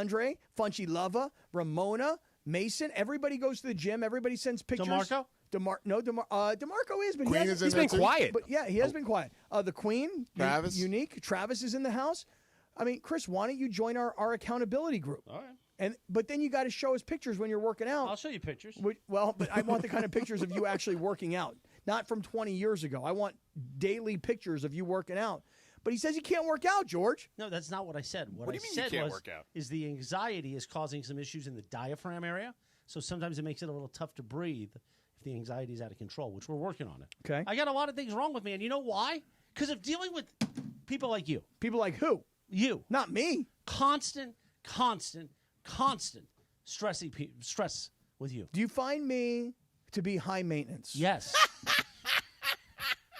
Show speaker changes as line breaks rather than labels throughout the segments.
DeAndre, Funchy Lava, Ramona, Mason. Everybody goes to the gym. Everybody sends pictures.
DeMarco?
DeMarco is, but
He's been quiet.
But yeah, he has been quiet. The Queen,
Travis.
Unique. Travis is in the house. I mean, Chris, why don't you join our accountability group?
All right.
But then you got to show us pictures when you're working out.
I'll show you pictures.
Well, but I want the kind of pictures of you actually working out, not from 20 years ago. I want daily pictures of you working out. But he says he can't work out, George.
No, that's not what I said. What
do
I
you mean
said
you can't
was
work out?
is the anxiety is causing some issues in the diaphragm area. So sometimes it makes it a little tough to breathe if the anxiety is out of control, which we're working on it.
Okay.
I got a lot of things wrong with me, and you know why? Because of dealing with people like you.
People like who?
You.
Not me.
Constant stress with you.
Do you find me to be high maintenance?
Yes.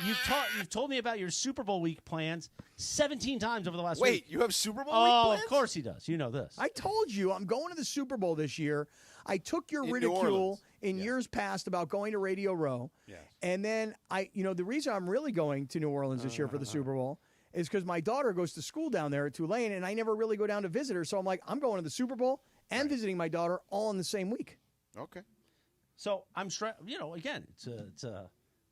You've told me about your Super Bowl week plans 17 times over the last week.
Wait, you have Super Bowl week
Oh,
plans?
of course he does. You know this.
I told you I'm going to the Super Bowl this year. I took your
In New
ridicule
Orleans.
in years past about going to Radio Row.
Yes.
And then the reason I'm really going to New Orleans this year for the Super Bowl is because my daughter goes to school down there at Tulane, and I never really go down to visit her. So I'm like, I'm going to the Super Bowl and visiting my daughter all in the same week.
Okay.
So I'm stressed. Again, it's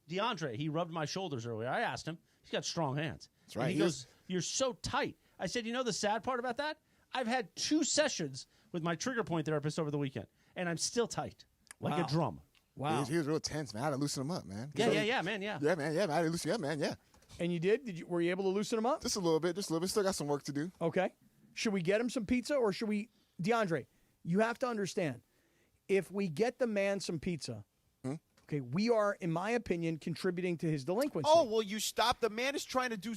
DeAndre. He rubbed my shoulders earlier. I asked him. He's got strong hands.
That's right.
And he goes, "You're so tight." I said, "You know the sad part about that? I've had 2 sessions with my trigger point therapist over the weekend, and I'm still tight, like a drum."
Wow.
He was real tense, man. I had to loosen him up, man.
Yeah, man.
Yeah, man. I had to loosen him up, man. Yeah.
And you did? Were you able to loosen him up?
Just a little bit. Still got some work to do.
Okay. Should we get him some pizza, or should we? DeAndre, you have to understand, if we get the man some pizza, okay, we are, in my opinion, contributing to his delinquency.
Oh, well, you stop. The man is trying to do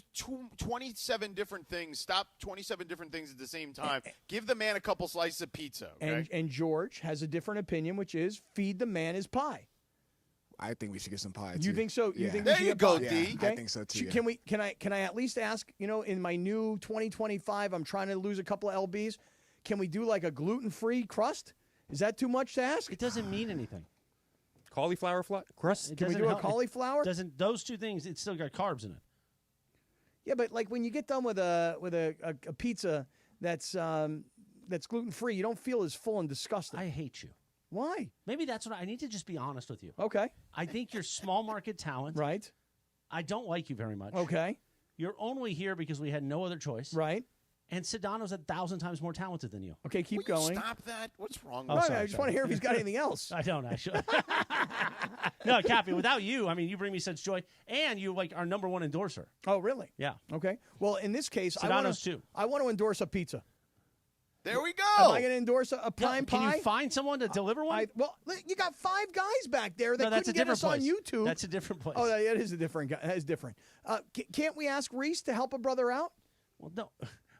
27 different things. Stop 27 different things at the same time. Give the man a couple slices of pizza, okay?
And George has a different opinion, which is feed the man his pie.
I think we should get some pie,
You
too.
think so?
Yeah.
You think
There
we should
you
get
go,
pie?
D.
Yeah, I think so, too. Yeah.
Can I at least ask, in my new 2025, I'm trying to lose a couple of LBs. Can we do like a gluten-free crust? Is that too much to ask?
It doesn't mean anything.
Cauliflower crust?
Can we do a cauliflower?
Doesn't those 2 things? It's still got carbs in it.
Yeah, but like when you get done with a pizza that's gluten-free, you don't feel as full and disgusting.
I hate you.
Why?
Maybe that's what I need to just be honest with you.
Okay.
I think you're small market talent.
Right.
I don't like you very much.
Okay.
You're only here because we had no other choice.
Right.
And Sedano's 1,000 times more talented than you.
Okay, keep
Will you
going.
stop that? What's wrong
No,
with
I just want to hear if he's got anything else.
I don't actually. No, Cappy, without you, I mean, you bring me such joy, and you like our number 1 endorser.
Oh, really?
Yeah.
Okay. Well, in this case,
Sedano's too.
I want to endorse a pizza.
There we
Am I
go.
going to endorse a prime
Can
pie?
you find someone to deliver one?
You got 5 guys back there that
no, that's a
couldn't get
different
us
place.
on YouTube.
That's a different place.
Oh, that is a different guy. That is different. Can't we ask Reese to help a brother out?
Well, no.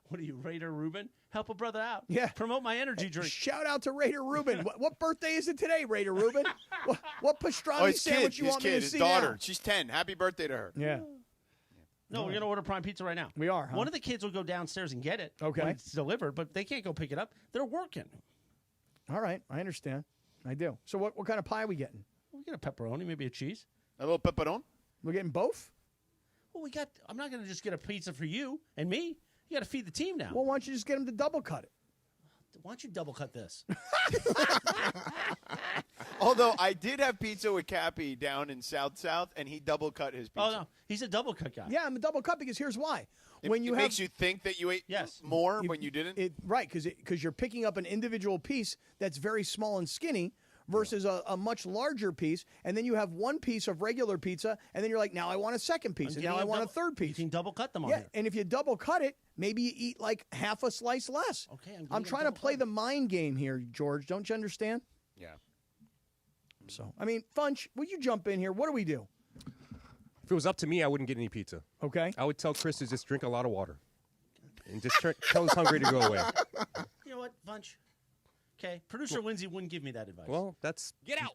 What are you, Raider Rubin? Help a brother out.
Yeah.
Promote my energy drink.
Shout out to Raider Rubin. what birthday is it today, Raider Rubin? what pastrami
his
sandwich
kid,
you
his
want me
kid,
to
his
see
daughter.
now?
She's 10. Happy birthday to her.
Yeah.
No, we're going to order prime pizza right now.
We are, huh?
One of the kids will go downstairs and get it.
Okay.
When it's delivered, but they can't go pick it up. They're working.
All right. I understand. I do. So what kind of pie are we getting?
We get a pepperoni, maybe a cheese.
A little pepperon?
We're getting both?
Well, I'm not going to just get a pizza for you and me. You got to feed the team now.
Well, why don't you just get him to double cut it?
Why don't you double cut this?
Although I did have pizza with Cappy down in South, and he double cut his pizza.
Oh, no. He's a double cut guy.
Yeah, I'm a double cut because here's why.
It
When
makes you think that you ate more when you didn't?
Right, because you're picking up an individual piece that's very small and skinny versus a much larger piece, and then you have one piece of regular pizza, and then you're like, now I want a second piece, and now I want a third piece.
You can double cut them on
Yeah,
here.
and if you double cut it, maybe you eat like half a slice less.
Okay,
I'm trying to play the mind game here, George. Don't you understand?
Yeah.
So, I mean, Funch, will you jump in here? What do we do?
If it was up to me, I wouldn't get any pizza.
Okay.
I would tell Chris to just drink a lot of water. And just tell his hungry to go away.
You know what, Bunch? Okay, producer Lindsay wouldn't give me that advice.
Well, that's...
Get out!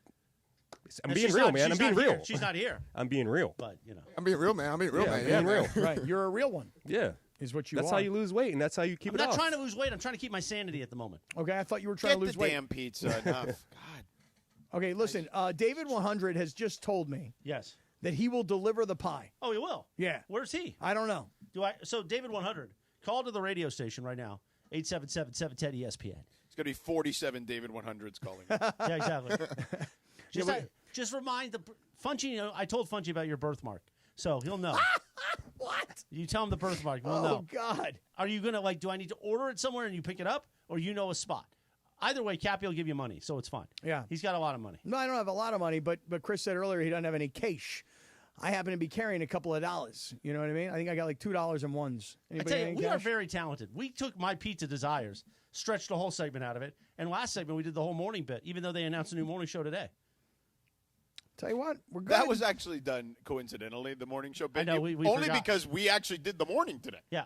I'm being real, man. I'm being real.
She's not here.
I'm being real.
But, you know.
I'm being real, man. I'm being real,
Yeah,
man.
I'm being real.
Right, you're a real one.
Yeah.
Is what you
That's
are.
how you lose weight, and that's how you keep
I'm
it
not
off.
trying to lose weight. I'm trying to keep my sanity at the moment.
Okay, I thought you were trying
Get
to lose
the
weight.
damn pizza. Enough. God.
Okay, listen, David 100 has just told me
Yes.
that he will deliver the pie.
Oh, he will?
Yeah.
Where's he?
I don't know.
So, David 100, call to the radio station right now 877-710-ESPN.
It's going to be 47 David 100s calling.
Yeah, exactly. Just remind Funchy, I told Funchy about your birthmark, so he'll know.
What?
You tell him the birthmark, he'll know.
Oh, God.
Are you going to, do I need to order it somewhere and you pick it up, or you know a spot? Either way, Cappy will give you money, so it's fine.
Yeah.
He's got a lot of money.
No, I don't have a lot of money, but Chris said earlier he doesn't have any cash. I happen to be carrying a couple of dollars. You know what I mean? I think I got like $2 in ones. Anybody
I tell
got
you,
any
we are
cash?
very talented. We took My Pizza Desires, stretched the whole segment out of it, and last segment we did the whole morning bit, even though they announced a new morning show today.
Tell you what, we're good.
That was actually done coincidentally, the morning show.
I know, we
only
forgot.
because we actually did the morning today.
Yeah.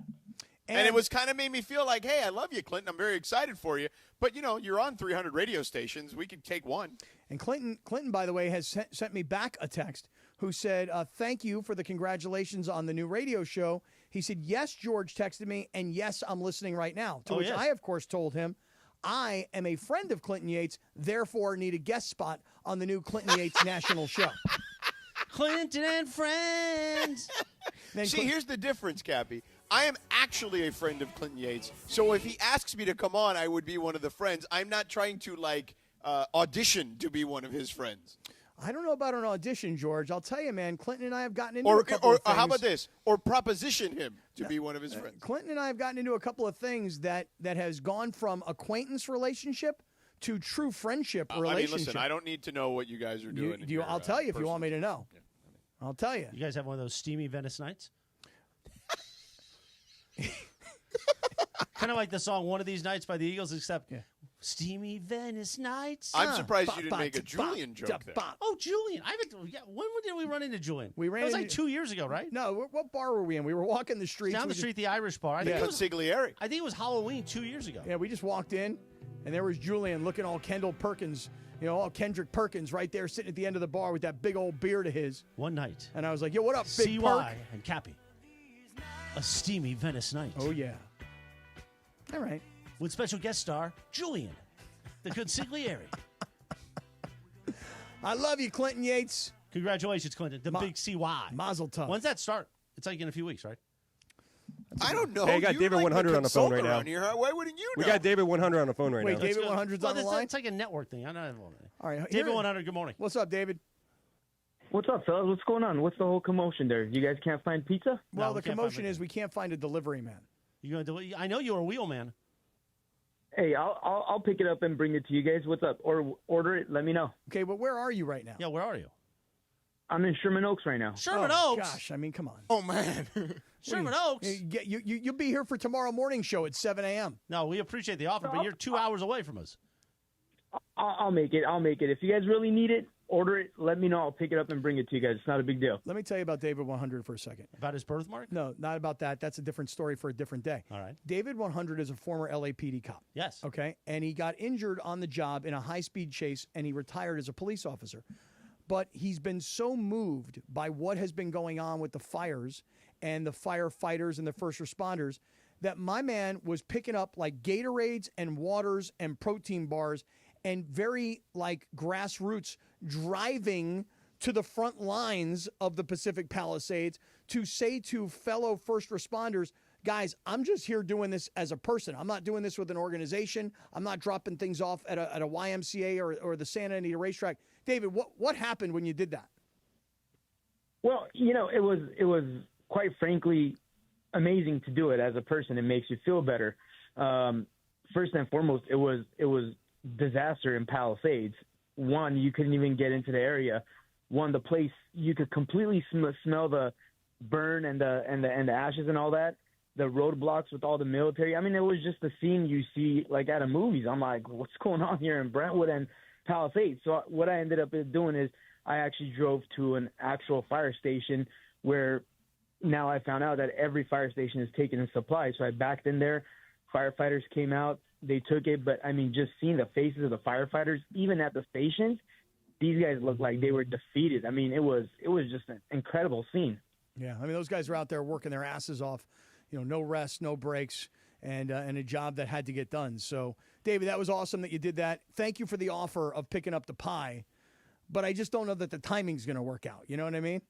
And it was kind of made me feel like, hey, I love you, Clinton. I'm very excited for you. But, you're on 300 radio stations. We could take one.
And Clinton, by the way, has sent me back a text who said, thank you for the congratulations on the new radio show. He said, yes, George texted me, and yes, I'm listening right now. To which
yes.
I, of course, told him, I am a friend of Clinton Yates, therefore need a guest spot on the new Clinton Yates national show.
Clinton and friends.
See, here's the difference, Cappy. I am actually a friend of Clinton Yates, so if he asks me to come on, I would be one of the friends. I'm not trying to, audition to be one of his friends.
I don't know about an audition, George. I'll tell you, man, Clinton and I have gotten into a couple of things.
Or how about this? Or proposition him to be one of his friends.
Clinton and I have gotten into a couple of things that has gone from acquaintance relationship to true friendship relationship.
Listen, I don't need to know what you guys are doing.
I'll tell you if you want me to know. Yeah. I'll tell you.
You guys have one of those steamy Venice nights? Kind of like the song "One of These Nights" by the Eagles, except steamy Venice nights.
I'm surprised you didn't make a Julian joke there.
Oh, Julian! When did we run into Julian?
We ran.
It was like 2 years ago, right?
No, what bar were we in? We were walking the streets.
Down the street, the Irish bar. I think
Consigliere.
I think it was Halloween 2 years ago.
Yeah, we just walked in, and there was Julian looking all Kendall Perkins, all Kendrick Perkins right there sitting at the end of the bar with that big old beard of his.
One night.
And I was like, yo, what up, Big
CY
Perk?
and Cappy. A steamy Venice night.
Oh, yeah. All right.
With special guest star, Julian, the consigliere.
I love you, Clinton Yates.
Congratulations, Clinton. The big CY.
Mazel tov.
When's that start? It's like in a few weeks, right?
I don't know.
Hey, you got David 100 on the phone right now.
Here. Why wouldn't you know?
We got David 100 on the phone right
Wait,
now.
David 100's on the line?
It's like a network thing. I don't know.
All right.
David 100, good morning.
What's up, David?
What's up, fellas? What's going on? What's the whole commotion there? You guys can't find pizza?
Well, the commotion is we can't find a delivery man.
You going to? I know you're a wheelman.
Hey, I'll pick it up and bring it to you guys. What's up? Or order it. Let me know.
Okay, but where are you right now?
Yeah, where are you?
I'm in Sherman Oaks right now.
Sherman Oaks.
Gosh, I mean, come on.
Oh, man.
Sherman Oaks.
You'll be here for tomorrow morning show at 7 a.m.
No, we appreciate the offer, but you're 2 hours away from us.
I'll make it. If you guys really need it, order it. Let me know. I'll pick it up and bring it to you guys. It's not a big deal.
Let me tell you about David 100 for a second.
About his birthmark?
No, not about that. That's a different story for a different day.
All right.
David 100 is a former LAPD cop.
Yes.
Okay. And he got injured on the job in a high-speed chase, and he retired as a police officer. But he's been so moved by what has been going on with the fires and the firefighters and the first responders that my man was picking up like Gatorades and waters and protein bars and very like grassroots driving to the front lines of the Pacific Palisades to say to fellow first responders, guys, I'm just here doing this as a person. I'm not doing this with an organization. I'm not dropping things off at a YMCA or the Santa Anita racetrack. David, what happened when you did that?
Well, it was quite frankly amazing to do it as a person. It makes you feel better. First and foremost, it was disaster in Palisades. One, you couldn't even get into the area. One, the place you could completely smell the burn and the ashes and all that. The roadblocks with all the military. I mean, it was just a scene you see like at a movies. I'm like, what's going on here in Brentwood and Palisades? So what I ended up doing is I actually drove to an actual fire station where now I found out that every fire station is taking a supply. So I backed in there. Firefighters came out. They took it. But, I mean, just seeing the faces of the firefighters, even at the stations, these guys looked like they were defeated. I mean, it was just an incredible scene.
Yeah, I mean, those guys are out there working their asses off, no rest, no breaks, and a job that had to get done. So, David, that was awesome that you did that. Thank you for the offer of picking up the pie, but I just don't know that the timing's going to work out. You know what I mean?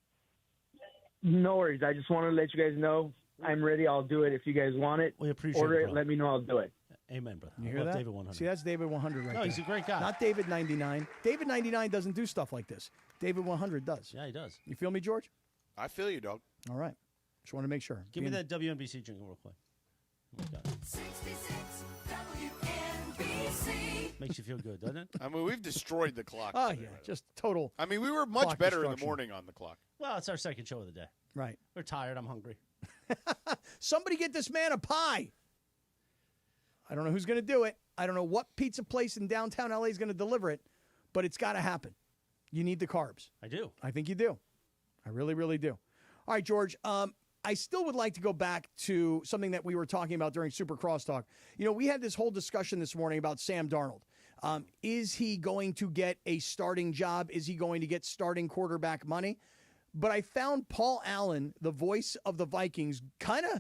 No worries. I just want to let you guys know I'm ready. I'll do it if you guys want it.
We appreciate
Order
it,
it.
bro.
Let me know. I'll do it.
Amen, brother.
You
I
hear
love
that?
David 100.
See, that's David 100 right
No,
there.
he's a great guy.
Not David 99. David 99 doesn't do stuff like this. David 100 does.
Yeah, he does.
You feel me, George?
I feel you, dog.
All right. Just want to make sure.
Give me that WNBC jingle real quick. Oh, my God.
66 WNBC.
Makes you feel good, doesn't it?
I mean, we've destroyed the clock.
Oh,
today,
yeah.
right?
Just total.
I mean, we were much
Clock
better in the
destruction.
morning on the clock.
Well, it's our second show of the day.
Right.
We're tired. I'm hungry.
Somebody get this man a pie. I don't know who's going to do it. I don't know what pizza place in downtown LA is going to deliver it, but it's got to happen. You need the carbs.
I do.
I think you do. I really, really do. All right, George. I still would like to go back to something that we were talking about during Super Crosstalk. You know, we had this whole discussion this morning about Sam Darnold. Is he going to get a starting job? Is he going to get starting quarterback money? But I found Paul Allen, the voice of the Vikings, kind of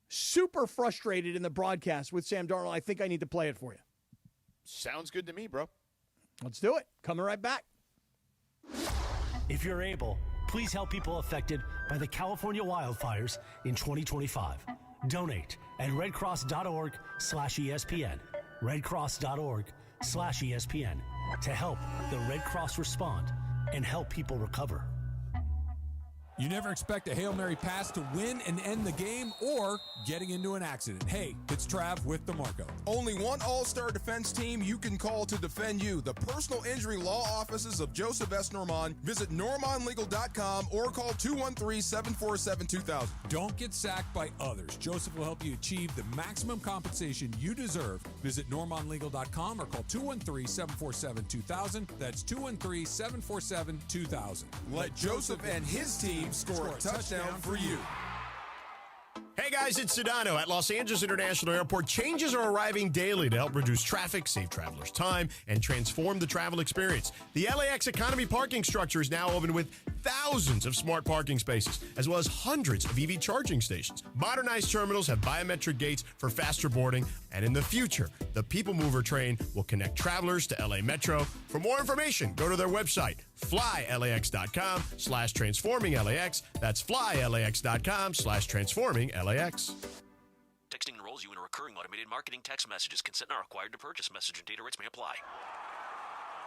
super frustrated in the broadcast with Sam Darnold. I think I need to play it for you.
Sounds good to me, bro.
Let's do it. Coming right back.
If you're able, please help people affected by the California wildfires in 2025. Donate at redcross.org/ESPN. redcross.org/ESPN to help the Red Cross respond and help people recover.
You never expect a Hail Mary pass to win and end the game or getting into an accident. Hey, it's Trav with DeMarco.
Only one all-star defense team you can call to defend you. The personal injury law offices of Joseph S. Normand. Visit normandlegal.com or call 213-747-2000.
Don't get sacked by others. Joseph will help you achieve the maximum compensation you deserve. Visit normandlegal.com or call 213-747-2000. That's 213-747-2000.
Let Joseph and his team score a touchdown for you.
Hey guys, it's Sedano. At Los Angeles International Airport, changes are arriving daily to help reduce traffic, save travelers time, and transform the travel experience. The LAX Economy parking structure is now open with thousands of smart parking spaces, as well as hundreds of EV charging stations. Modernized terminals have biometric gates for faster boarding, and in the future, the People Mover train will connect travelers to LA Metro. For more information, go to their website, flylax.com/transforming-LAX. That's flylax.com/transforming-LAX.
Texting enrolls you in a recurring automated marketing text messages. Consent not required to purchase. Message and data rates may apply.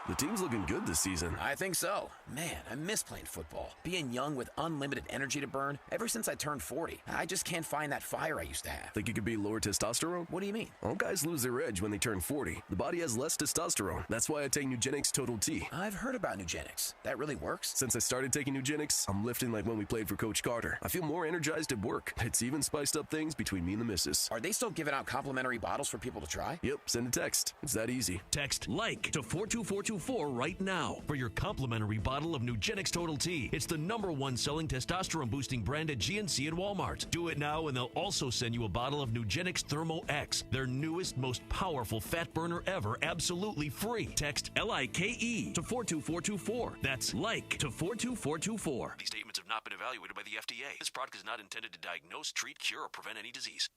The team's looking good this season.
I think so. Man, I miss playing football. Being young with unlimited energy to burn. Ever since I turned 40, I just can't find that fire I used to have.
Think it could be lower testosterone?
What do you mean?
All guys lose their edge when they turn 40. The body has less testosterone. That's why I take Nugenix Total T.
I've heard about Nugenix. That really works?
Since I started taking Nugenix, I'm lifting like when we played for Coach Carter. I feel more energized at work. It's even spiced up things between me and the missus.
Are they still giving out complimentary bottles for people to try?
Yep, send a text. It's that easy.
Text LIKE to 42424 right now for your complimentary bottle of Nugenix Total T. It's the #1 selling testosterone boosting brand at GNC and Walmart. Do it now and they'll also send you a bottle of Nugenix Thermo X, their newest, most powerful fat burner ever, absolutely free. Text LIKE to 42424. That's LIKE to 42424. These statements have not been evaluated by the FDA. This product is not intended to diagnose, treat, cure, or prevent any disease.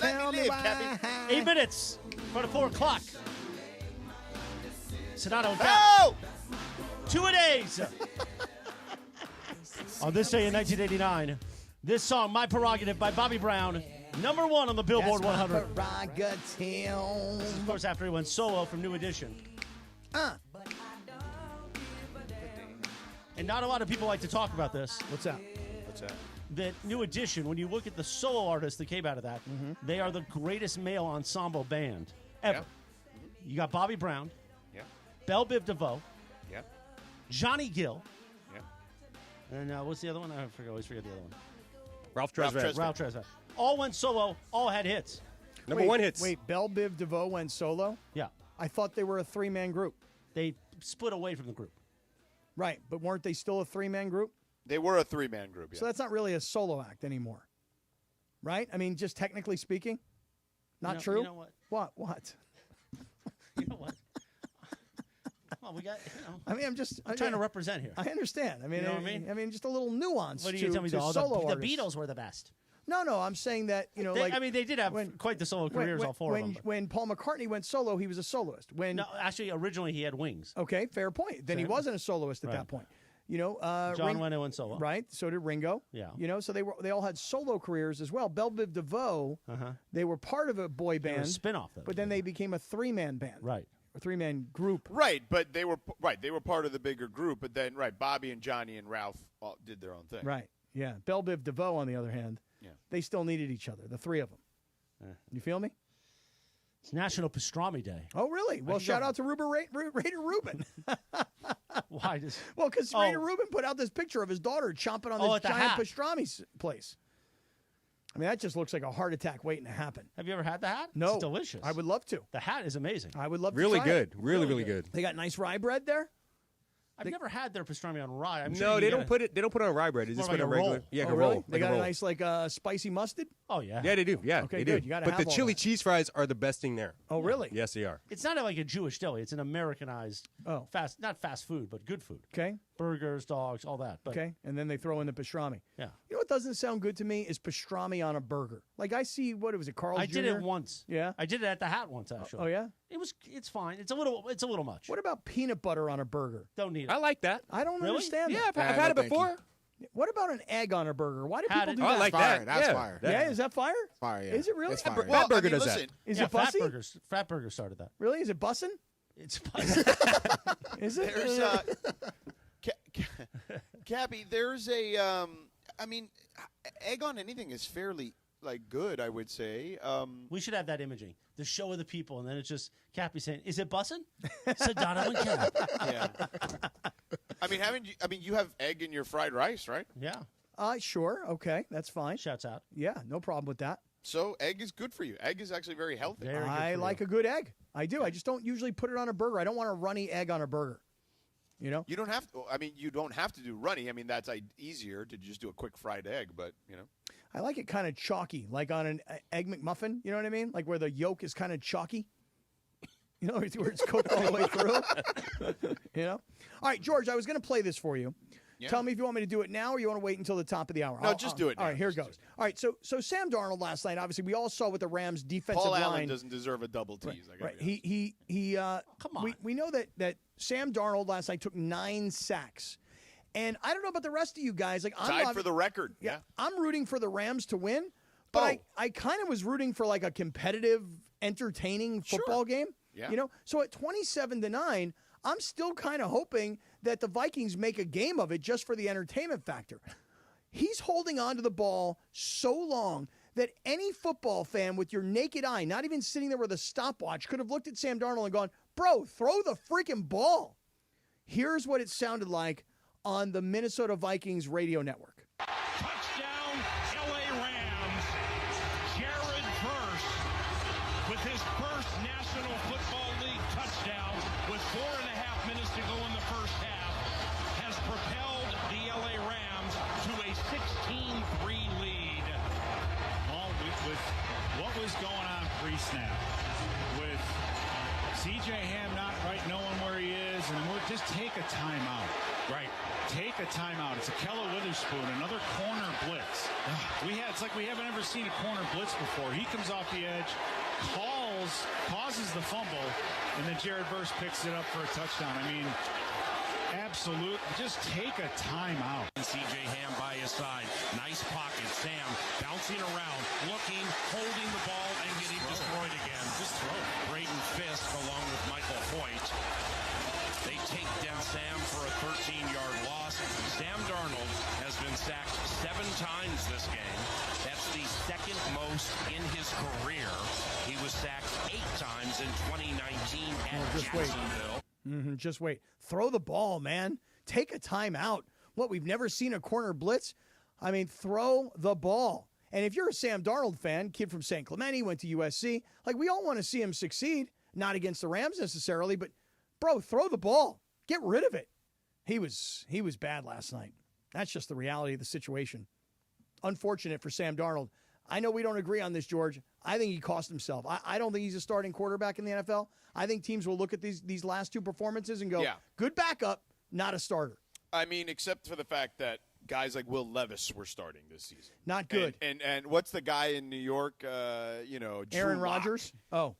Let me live, Cappy.
8 minutes for the 4 o'clock. Sedano Kap.
Oh!
2-a-days. On this day in 1989, this song, My Prerogative by Bobby Brown, #1 on the Billboard 100. Of course, after he went solo from New Edition. And not a lot of people like to talk about this.
What's that?
What's that?
That New Edition, when you look at the solo artists that came out of that, they are the greatest male ensemble band ever.
Yeah.
You got Bobby Brown,
Yeah.
Belle Biv DeVoe,
Yeah.
Johnny Gill,
Yeah.
and what's the other one? I always forget the other one.
Ralph Tresvant.
Ralph Tresvant. All went solo, all had hits.
Number 1 hits.
Wait, Belle Biv DeVoe went solo?
Yeah.
I thought they were a 3-man group.
They split away from the group.
Right, but weren't they still a 3-man group?
They were a 3-man group, yeah.
So that's not really a solo act anymore. Right? I mean, just technically speaking? Not true?
You know what?
What?
You know what? Well, we got,
I mean, I'm
trying to represent here.
I understand. I mean,
You know what I mean?
just a little nuance
What do
to,
you tell me?
to
The
solo
the
artists.
Beatles were the best.
No, I'm saying that,
they did have quite the solo careers, all four of them.
When Paul McCartney went solo, he was a soloist.
No, actually, originally he had Wings.
Okay, fair point. Then he wasn't a soloist at that point.
John went solo.
Right, so did Ringo.
Yeah.
So they all had solo careers as well. Belle Biv DeVoe, they were part of a boy band.
They were a spin-off.
But then they became a three-man band.
Right.
A three-man group.
Right, but they were part of the bigger group. But then, Bobby and Johnny and Ralph all did their own thing.
Right, yeah. Belle Biv DeVoe, on the other hand, they still needed each other, the three of them. You feel me?
It's National Pastrami Day.
Oh, really? Well, shout out to Raider Rubin.
Why?
Well, because Raider Rubin put out this picture of his daughter chomping on this giant pastrami place. I mean, that just looks like a heart attack waiting to happen.
Have you ever had the hat?
No.
It's delicious.
I would love to.
The hat is amazing.
I would love to
Really
try
good.
it.
Really good.
They got nice rye bread there?
I've never had their pastrami on rye.
No, they don't put it on rye bread. They just
more
put it
like
on
a
regular.
roll.
Yeah,
Oh,
like a
really?
roll.
They
like
got
a
a
roll.
nice, spicy mustard?
Oh, yeah.
Yeah, they do. Yeah,
Okay,
they
good.
do.
You gotta
But
have
the
all
chili
that.
cheese fries are the best thing there.
Oh, really?
Yes, they are.
It's not like a Jewish deli. It's an Americanized, not fast food, but good food.
Okay.
Burgers, dogs, all that. But,
Okay, and then they throw in the pastrami.
Yeah.
You know what doesn't sound good to me is pastrami on a burger. Like I see, what was it, Carl's
I
Jr.?
did it once.
Yeah?
I did it at the hat once, actually.
Oh, yeah?
It's fine. It's a little much.
What about peanut butter on a burger?
Don't need it.
I like that.
I don't
Really?
understand
Yeah,
that.
I've had it before.
What about an egg on a burger? Why do
Had
people
it.
do
Oh, I
that?
like
fire.
that.
That's
yeah.
fire.
Yeah, is that fire?
Fire, yeah.
Is it really?
It's fire.
Fat Burger does
listen,
that.
Is
Yeah,
it bussy?
Fat Burger started that.
Really? Is it bussin'?
It's
Is it?
There's Cappy, there's a egg on anything is fairly good, I would say.
We should have that imaging. The show of the people, and then it's just Cappy saying, "Is it bussin'?" Sedano and Cap.
Yeah. You have egg in your fried rice, right?
Yeah.
Sure. Okay, that's fine.
Shouts out.
Yeah, no problem with that.
So egg is good for you. Egg is actually very healthy.
Very good
I
for
like
you.
a good egg. I do. I just don't usually put it on a burger. I don't want a runny egg on a burger. You know?
You don't have to. You don't have to do runny. That's easier to just do a quick fried egg. But
I like it kind of chalky, like on an Egg McMuffin. You know what I mean? Like where the yolk is kind of chalky. You know, where it's cooked all the way through. You know? All right, George, I was going to play this for you.
Yeah.
Tell me if you want me to do it now or you want to wait until the top of the hour.
No, just do it
All
now.
right, here it
Just
goes. All right, so Sam Darnold last night, obviously, we all saw what the Rams' defensive
Paul
line.
Allen doesn't deserve a double tease.
Right. He
Come on.
We know that Sam Darnold last night took 9 sacks. And I don't know about the rest of you guys. Like
Tied for the record. Yeah.
I'm rooting for the Rams to win, but I kind of was rooting for like a competitive, entertaining football game.
Yeah.
You know? So at 27-9, I'm still kind of hoping that the Vikings make a game of it just for the entertainment factor. He's holding on to the ball so long that any football fan with your naked eye, not even sitting there with a stopwatch, could have looked at Sam Darnold and gone, bro, throw the freaking ball. Here's what it sounded like on the Minnesota Vikings radio network.
Touchdown, L.A. Rams. Jared Verse with his first National Football League touchdown with 4.5 minutes to go in the first half has propelled the L.A. Rams to a 16-3 lead.
Well, with what was going on pre-snap, with C.J. Ham not right knowing where he is, and we'll just take a timeout. Right. Take a timeout. It's a Keller Witherspoon, another corner blitz. It's like we haven't ever seen a corner blitz before. He comes off the edge, causes the fumble, and then Jared Verse picks it up for a touchdown. Absolute. Just take a timeout.
C.J. Ham by his side. Nice pocket. Sam bouncing around, looking, holding the ball, and getting destroyed again. Just throw it. Braden Fisk along with Michael Hoyt. They take down Sam for a 13-yard loss. Sam Darnold has been sacked 7 times this game. That's the second most in his career. He was sacked 8 times in 2019 at Jacksonville.
Just wait. Throw the ball, man. Take a timeout. What, we've never seen a corner blitz? Throw the ball. And if you're a Sam Darnold fan, kid from St. Clemente, went to USC, we all want to see him succeed. Not against the Rams necessarily, but bro, throw the ball. Get rid of it. He was bad last night. That's just the reality of the situation. Unfortunate for Sam Darnold. I know we don't agree on this, George. I think he cost himself. I don't think he's a starting quarterback in the NFL. I think teams will look at these last 2 performances and go, good backup, not a starter.
Except for the fact that guys like Will Levis were starting this season.
Not good.
And what's the guy in New York? Drew
Aaron
Lock.
Rodgers? Oh.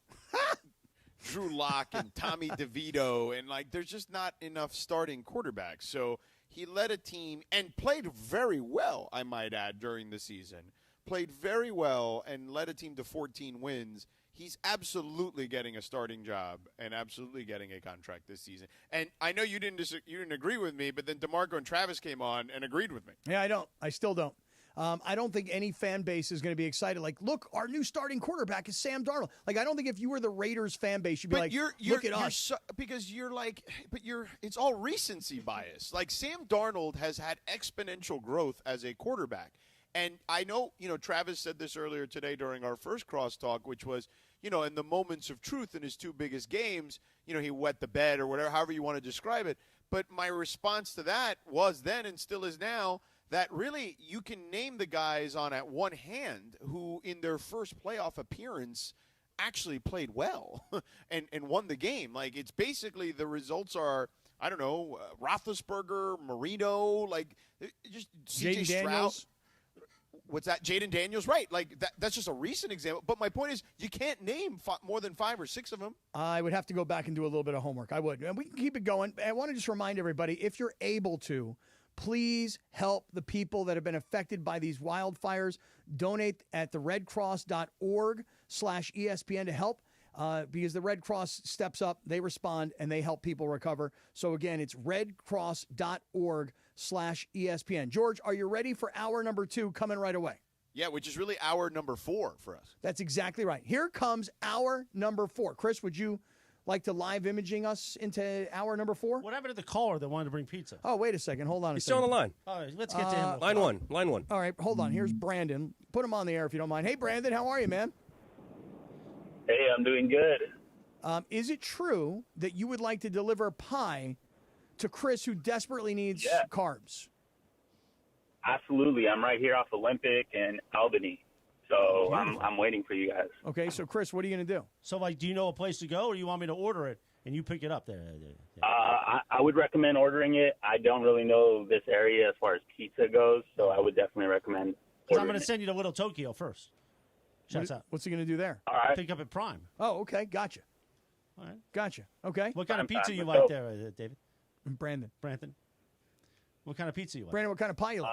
Drew Lock and Tommy DeVito. And, there's just not enough starting quarterbacks. So he led a team and played very well, I might add, during the season. Played very well and led a team to 14 wins. He's absolutely getting a starting job and absolutely getting a contract this season. And I know you didn't agree with me, but then DeMarco and Travis came on and agreed with me.
Yeah, I don't. I still don't. I don't think any fan base is going to be excited. Like, look, our new starting quarterback is Sam Darnold. Like, I don't think if you were the Raiders fan base, you'd be look at us.
Because it's all recency bias. Like, Sam Darnold has had exponential growth as a quarterback. And I know, Travis said this earlier today during our first crosstalk, which was, in the moments of truth in his two biggest games, he wet the bed or whatever, however you want to describe it. But my response to that was then and still is now that really you can name the guys on at one hand who in their first playoff appearance actually played well and won the game. Like, it's basically the results are, I don't know, Roethlisberger, Marino, just C.J. Stroud. What's that? Jaden Daniels, right. That's just a recent example. But my point is you can't name more than 5 or 6 of them.
I would have to go back and do a little bit of homework. I would. And we can keep it going. I want to just remind everybody, if you're able to, please help the people that have been affected by these wildfires. Donate at the redcross.org/ESPN to help. Because the Red Cross steps up, they respond, and they help people recover. So, again, it's redcross.org/ESPN. George, are you ready for hour number 2 coming right away?
Yeah, which is really hour number 4 for us.
That's exactly right. Here comes hour number 4. Chris, would you like to live imaging us into hour number 4?
What happened to the caller that wanted to bring pizza?
Oh, wait a second. Hold on a
He's
second.
still on the line.
All right, let's get to him.
Line one.
All right, hold on. Here's Brandon. Put him on the air if you don't mind. Hey, Brandon, how are you, man?
Hey, I'm doing good.
Is it true that you would like to deliver pie to Chris, who desperately needs carbs?
Absolutely. I'm right here off Olympic and Albany. So I'm waiting for you guys.
Okay, so Chris, what are you going to do?
So, do you know a place to go, or you want me to order it and you pick it up there?
I would recommend ordering it. I don't really know this area as far as pizza goes, so I would definitely recommend
Because I'm going to send you to Little Tokyo first. Shouts out.
What's he going to do there?
All right.
Pick up at Prime.
Oh, okay. Gotcha.
All right.
Gotcha. Okay.
What kind of pizza you like there, David?
Brandon.
What kind of pizza you like?
Brandon, what kind of pie you like?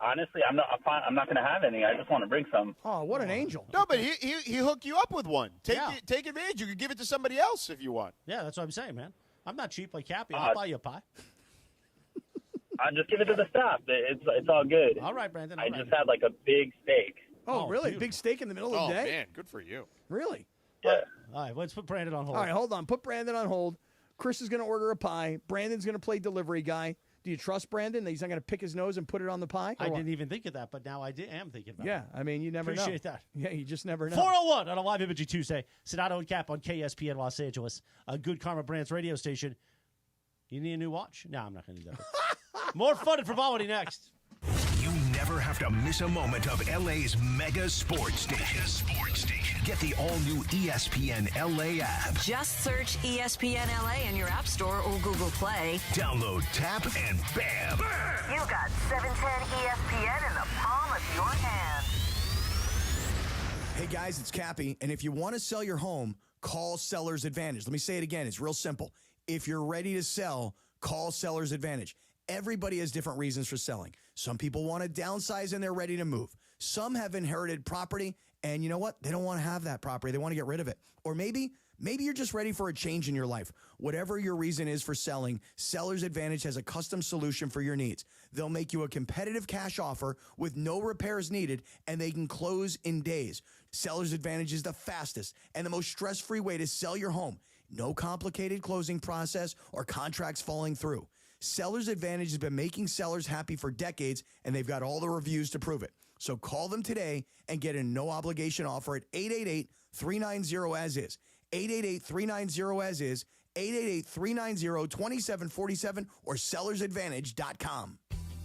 Honestly, I'm not going to have any. I just want to bring some.
Oh, what an angel!
No, but he hooked you up with one. Take advantage. You could give it to somebody else if you want.
Yeah, that's what I'm saying, man. I'm not cheap like Cappy. I'll buy you a pie.
I'll just give it to the staff. It's all good.
All right, Brandon.
I just had a big steak.
Oh, really? Beautiful. Big steak in the middle of the day?
Oh, man. Good for you.
Really?
Yeah.
All right, let's put Brandon on hold.
All right, hold on. Put Brandon on hold. Chris is going to order a pie. Brandon's going to play delivery guy. Do you trust Brandon that he's not going to pick his nose and put it on the pie?
I didn't even think of that, but now I am thinking about it.
Yeah, I mean, you never know.
Appreciate that.
Yeah, you just never know.
401 on a live imaging Tuesday. Sedano and Kap on KSPN Los Angeles, a Good Karma Brands radio station. You need a new watch? No, I'm not going to do that. More fun and frivolity next.
You never have to miss a moment of LA's mega sports station. Get the all-new ESPN LA app.
Just search ESPN LA in your App Store or Google Play.
Download, tap, and bam!
You got 710 ESPN in the palm of your hand.
Hey, guys, it's Cappy, and if you want to sell your home, call Seller's Advantage. Let me say it again. It's real simple. If you're ready to sell, call Seller's Advantage. Everybody has different reasons for selling. Some people want to downsize and they're ready to move. Some have inherited property and you know what? They don't want to have that property. They want to get rid of it. Or maybe you're just ready for a change in your life. Whatever your reason is for selling, Seller's Advantage has a custom solution for your needs. They'll make you a competitive cash offer with no repairs needed and they can close in days. Seller's Advantage is the fastest and the most stress-free way to sell your home. No complicated closing process or contracts falling through. Seller's Advantage has been making sellers happy for decades, and they've got all the reviews to prove it. So call them today and get a no-obligation offer at 888-390-AS-IS. 888-390-AS-IS, 888-390-2747, or sellersadvantage.com.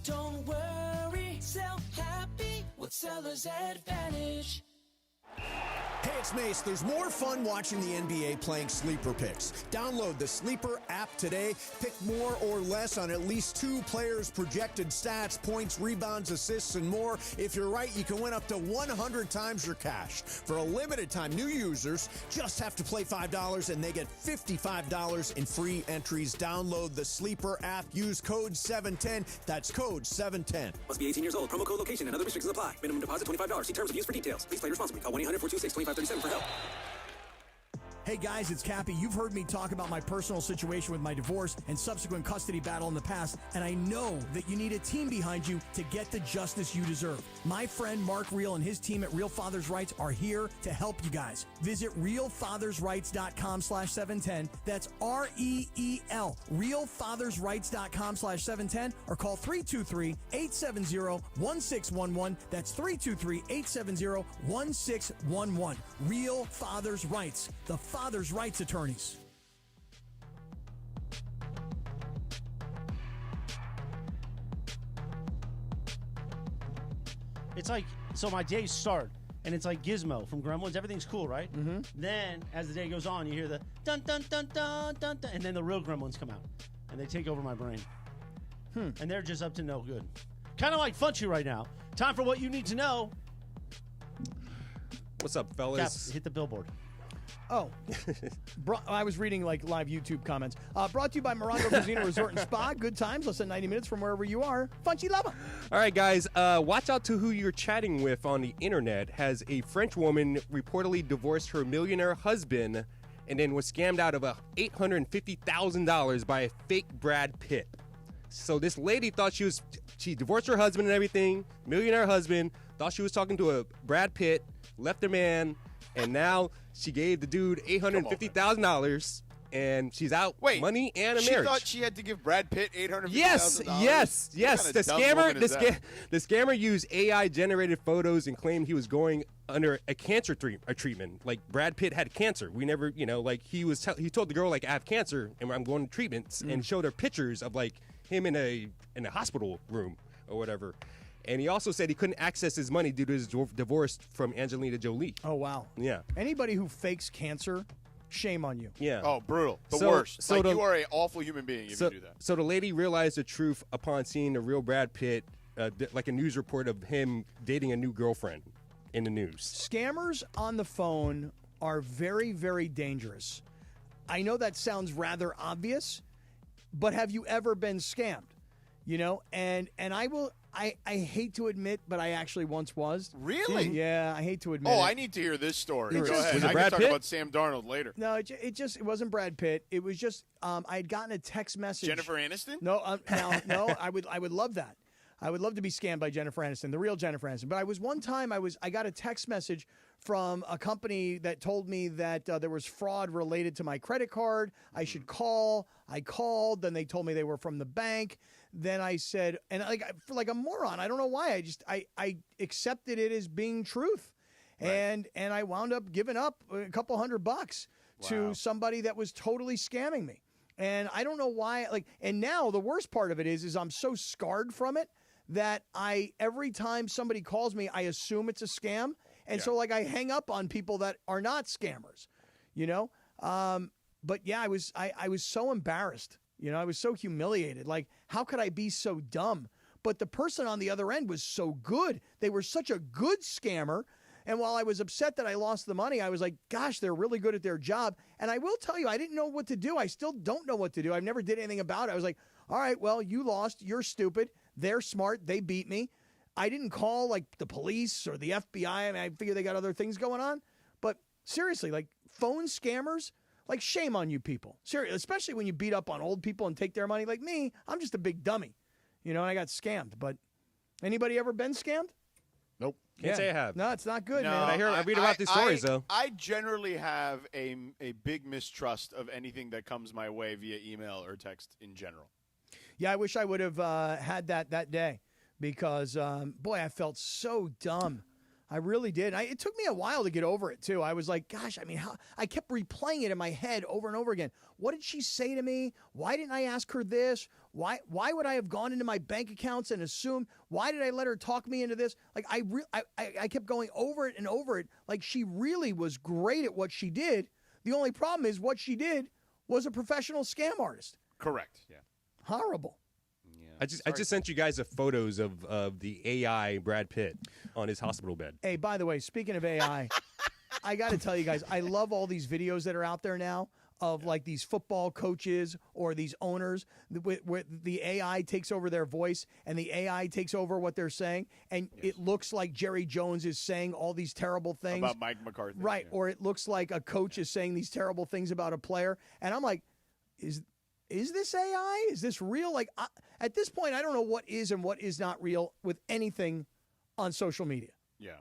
Don't worry, sell happy with Seller's Advantage. Hey, it's Mace. There's more fun watching the NBA playing Sleeper Picks. Download the Sleeper app today. Pick more or less on at least 2 players' projected stats, points, rebounds, assists, and more. If you're right, you can win up to 100 times your cash. For a limited time, new users just have to play $5 and they get $55 in free entries. Download the Sleeper app. Use code 710. That's code 710.
Must be 18 years old. Promo code location and other restrictions apply. Minimum deposit $25. See terms of use for details. Please play responsibly. Call 1-800-426-2537 for help.
Hey guys, it's Cappy. You've heard me talk about my personal situation with my divorce and subsequent custody battle in the past, and I know that you need a team behind you to get the justice you deserve. My friend Mark Reel and his team at Real Fathers Rights are here to help you guys. Visit realfathersrights.com/710. That's REEL. realfathersrights.com/710 or call 323-870-1611. That's 323-870-1611. Real Fathers Rights. The Father's Rights Attorneys.
It's like, so my days start, and it's like Gizmo from Gremlins. Everything's cool, right? Mm-hmm. Then, as the day goes on, you hear the dun dun dun dun dun dun, and then the real Gremlins come out, and they take over my brain. And they're just up to no good. Kind of like Funchy right now. Time for what you need to know.
What's up, fellas?
Cap, hit the billboard.
Oh, I was reading like live YouTube comments. Brought to you by Morongo Casino Resort and Spa. Good times, less than 90 minutes from wherever you are. Funchy Lava.
All right, guys, watch out to who you're chatting with on the internet. Has a French woman reportedly divorced her millionaire husband and then was scammed out of $850,000 by a fake Brad Pitt. So this lady thought she divorced her husband and everything, millionaire husband, thought she was talking to a Brad Pitt, left her man, and now she gave the dude $850,000, and she's out money and a marriage.
She thought she had to give Brad Pitt $850,000?
Yes. The scammer used AI-generated photos and claimed he was going under a cancer treatment. Like Brad Pitt had cancer. We never, he told the girl like, I have cancer and I'm going to treatments, and showed her pictures of like him in a hospital room or whatever. And he also said he couldn't access his money due to his divorce from Angelina Jolie.
Oh, wow.
Yeah.
Anybody who fakes cancer, shame on you.
Yeah.
Oh, brutal. The worst. So you are an awful human being if you do that.
So the lady realized the truth upon seeing the real Brad Pitt, like a news report of him dating a new girlfriend in the news.
Scammers on the phone are very, very dangerous. I know that sounds rather obvious, but have you ever been scammed? And I hate to admit, but I actually once was.
Really?
Yeah, I hate to admit.
I need to hear this story. Go ahead.
Was it
I
Brad
can talk
Pitt?
about Sam Darnold later.
No, it wasn't Brad Pitt. It was just I had gotten a text message.
Jennifer Aniston?
No, no. I would love that. I would love to be scammed by Jennifer Aniston, the real Jennifer Aniston. But I got a text message from a company that told me that there was fraud related to my credit card. I should call. I called. Then they told me they were from the bank. Then I said, and like a moron, I don't know why. I accepted it as being truth. Right. And I wound up giving up a couple $100 to somebody that was totally scamming me. And I don't know why. And now the worst part of it is I'm so scarred from it that every time somebody calls me, I assume it's a scam. And so I hang up on people that are not scammers, But yeah, I was so embarrassed. I was so humiliated. Like, how could I be so dumb? But the person on the other end was so good. They were such a good scammer. And while I was upset that I lost the money, I was like, gosh, they're really good at their job. And I will tell you, I didn't know what to do. I still don't know what to do. I've never did anything about it. I was like, all right, well, you lost. You're stupid. They're smart. They beat me. I didn't call the police or the FBI. I mean, I figure they got other things going on. But seriously, phone scammers, shame on you people. Seriously, especially when you beat up on old people and take their money. Like me, I'm just a big dummy, and I got scammed. But anybody ever been scammed?
Nope. Can't say I have.
No, it's not good,
No,
man.
I read about these stories, though.
I generally have a big mistrust of anything that comes my way via email or text in general.
Yeah, I wish I would have had that day because, boy, I felt so dumb. I really did. It took me a while to get over it, too. I was like, gosh, I mean, I kept replaying it in my head over and over again. What did she say to me? Why didn't I ask her this? Why would I have gone into my bank accounts and assumed? Why did I let her talk me into this? Like, I kept going over it and over it. Like, she really was great at what she did. The only problem is what she did was a professional scam artist.
Correct, yeah.
Horrible.
I just sent you guys the photos of the AI Brad Pitt on his hospital bed.
Hey, by the way, speaking of AI, I got to tell you guys, I love all these videos that are out there now of like these football coaches or these owners where the AI takes over their voice and the AI takes over what they're saying. And it looks like Jerry Jones is saying all these terrible things.
About Mike McCarthy.
Right. Yeah. Or it looks like a coach is saying these terrible things about a player. And I'm like, is this AI? Is this real? Like, at this point, I don't know what is and what is not real with anything on social media.
Yeah.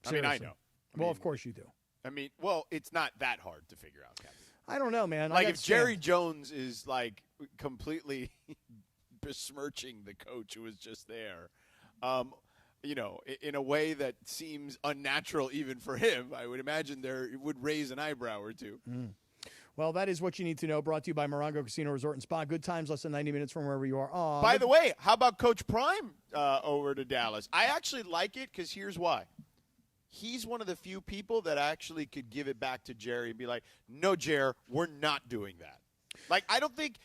Seriously.
I know.
Well, of course you do.
I mean, well, it's not that hard to figure out, Captain.
I don't know, man.
Like, if Jerry Jones is, like, completely besmirching the coach who was just there, you know, in a way that seems unnatural even for him, I would imagine it would raise an eyebrow or two.
Mm. Well, that is what you need to know. Brought to you by Morongo Casino Resort and Spa. Good times, less than 90 minutes from wherever you are. Aww,
By the way, how about Coach Prime over to Dallas? I actually like it because here's why. He's one of the few people that actually could give it back to Jerry and be like, no, Jer, we're not doing that. Like, I don't think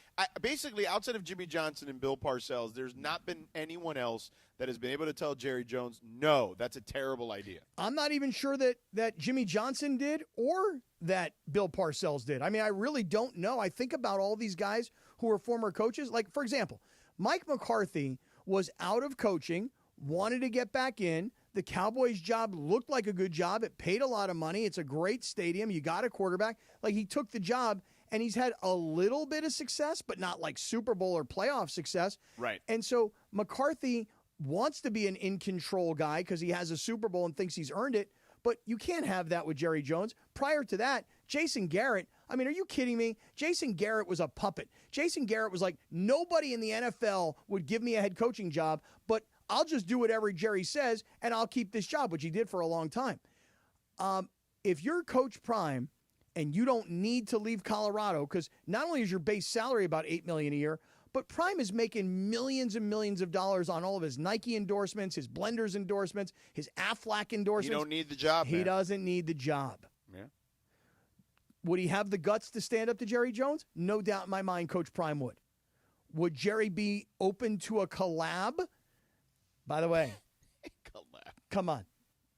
basically outside of Jimmy Johnson and Bill Parcells, there's not been anyone else that has been able to tell Jerry Jones, no, that's a terrible idea.
I'm not even sure that Jimmy Johnson did or that Bill Parcells did. I mean, I really don't know. I think about all these guys who are former coaches. Like, for example, Mike McCarthy was out of coaching, wanted to get back in. The Cowboys job looked like a good job. It paid a lot of money. It's a great stadium. You got a quarterback. Like, he took the job, and he's had a little bit of success, but not like Super Bowl or playoff success.
Right.
And so McCarthy wants to be an in-control guy because he has a Super Bowl and thinks he's earned it, but you can't have that with Jerry Jones. Prior to that, Jason Garrett, I mean, are you kidding me? Jason Garrett was a puppet. Jason Garrett was like, nobody in the NFL would give me a head coaching job, but I'll just do whatever Jerry says, and I'll keep this job, which he did for a long time. If you're Coach Prime and you don't need to leave Colorado, because not only is your base salary about $8 million a year, but Prime is making millions and millions of dollars on all of his Nike endorsements, his Blenders endorsements, his Aflac endorsements.
You don't need the job,
He doesn't need the job.
Yeah.
Would he have the guts to stand up to Jerry Jones? No doubt in my mind, Coach Prime would. Would Jerry be open to a collab? By the way, come on.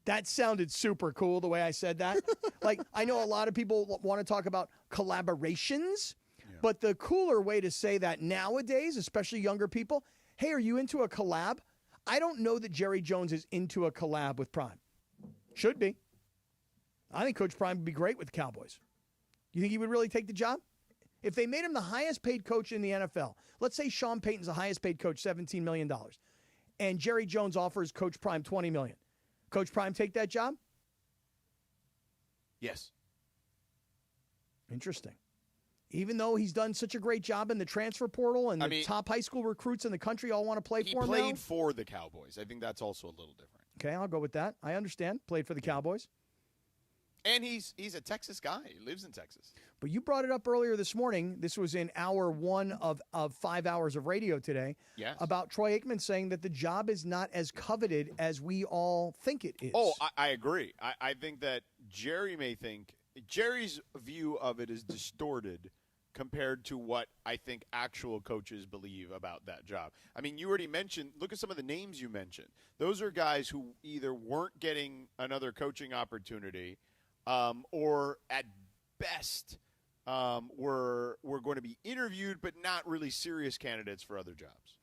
That sounded super cool the way I said that. Like, I know a lot of people want to talk about collaborations, but the cooler way to say that nowadays, especially younger people, hey, are you into a collab? I don't know that Jerry Jones is into a collab with Prime. Should be. I think Coach Prime would be great with the Cowboys. You think he would really take the job? If they made him the highest paid coach in the NFL, let's say Sean Payton's the highest paid coach, $17 million, and Jerry Jones offers Coach Prime $20 million. Coach Prime take that job?
Yes.
Interesting. Even though he's done such a great job in the transfer portal and the top high school recruits in the country all want to play for him now?
He played for the Cowboys. I think that's also a little different.
Okay, I'll go with that. I understand. Played for the Cowboys.
And he's a Texas guy. He lives in Texas.
But you brought it up earlier this morning. This was in hour one of 5 hours of radio today.
Yes.
About Troy Aikman saying that the job is not as coveted as we all think it is.
Oh, I agree. I think that Jerry may think – Jerry's view of it is distorted compared to what I think actual coaches believe about that job. I mean, you already mentioned – look at some of the names you mentioned. Those are guys who either weren't getting another coaching opportunity or at best were going to be interviewed but not really serious candidates for other jobs.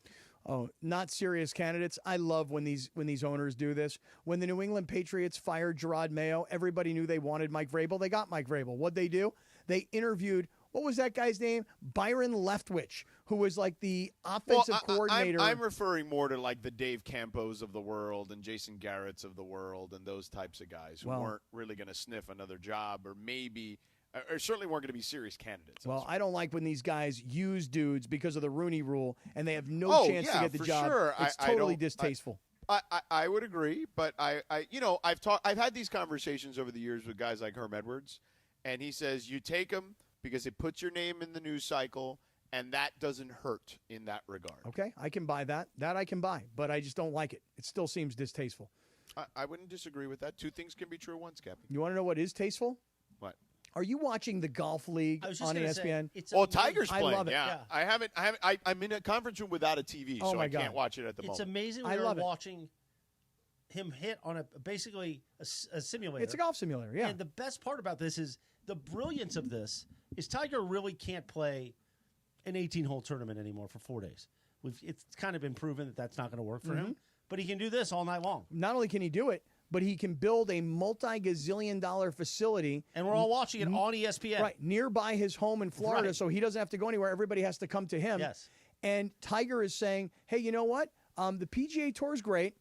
Oh, not serious candidates. I love when these owners do this. When the New England Patriots fired Gerard Mayo, everybody knew they wanted Mike Vrabel. They got Mike Vrabel. What'd they do? They interviewed, what was that guy's name? Byron Leftwich, who was like the offensive coordinator.
I'm referring more to like the Dave Campos of the world and Jason Garrett's of the world and those types of guys who weren't really going to sniff another job or maybe – or certainly weren't going to be serious candidates.
Well, I don't like when these guys use dudes because of the Rooney Rule and they have no chance to get the job.
Sure.
It's totally distasteful.
I would agree, but I've had these conversations over the years with guys like Herm Edwards, and he says you take them because it puts your name in the news cycle, and that doesn't hurt in that regard.
Okay, I can buy that. That I can buy, but I just don't like it. It still seems distasteful.
I wouldn't disagree with that. Two things can be true at once, Captain.
You want to know what is tasteful?
What?
Are you watching the golf league on ESPN?
Tiger's playing.
I love it.
Yeah. I haven't. I'm in a conference room without a TV, so I can't watch it at the moment.
It's amazing when you're watching him hit on basically a simulator.
It's a golf simulator, yeah.
And the best part about this is the brilliance of this is Tiger really can't play an 18-hole tournament anymore for 4 days. It's kind of been proven that that's not going to work for him, but he can do this all night long.
Not only can he do it, but he can build a multi-gazillion-dollar facility.
And we're all watching it on ESPN.
Right, nearby his home in Florida, so he doesn't have to go anywhere. Everybody has to come to him.
Yes.
And Tiger is saying, hey, you know what? The PGA Tour is great.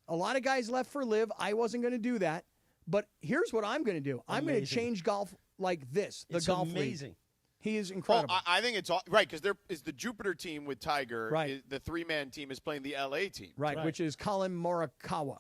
A lot of guys left for live. I wasn't going to do that. But here's what I'm going to do. I'm going to change golf like this, the golf league.
Amazing.
He is incredible.
Well, I think it's all right because there is the Jupiter team with Tiger.
Right.
The three-man team is playing the LA team.
Right, which is Colin Morikawa.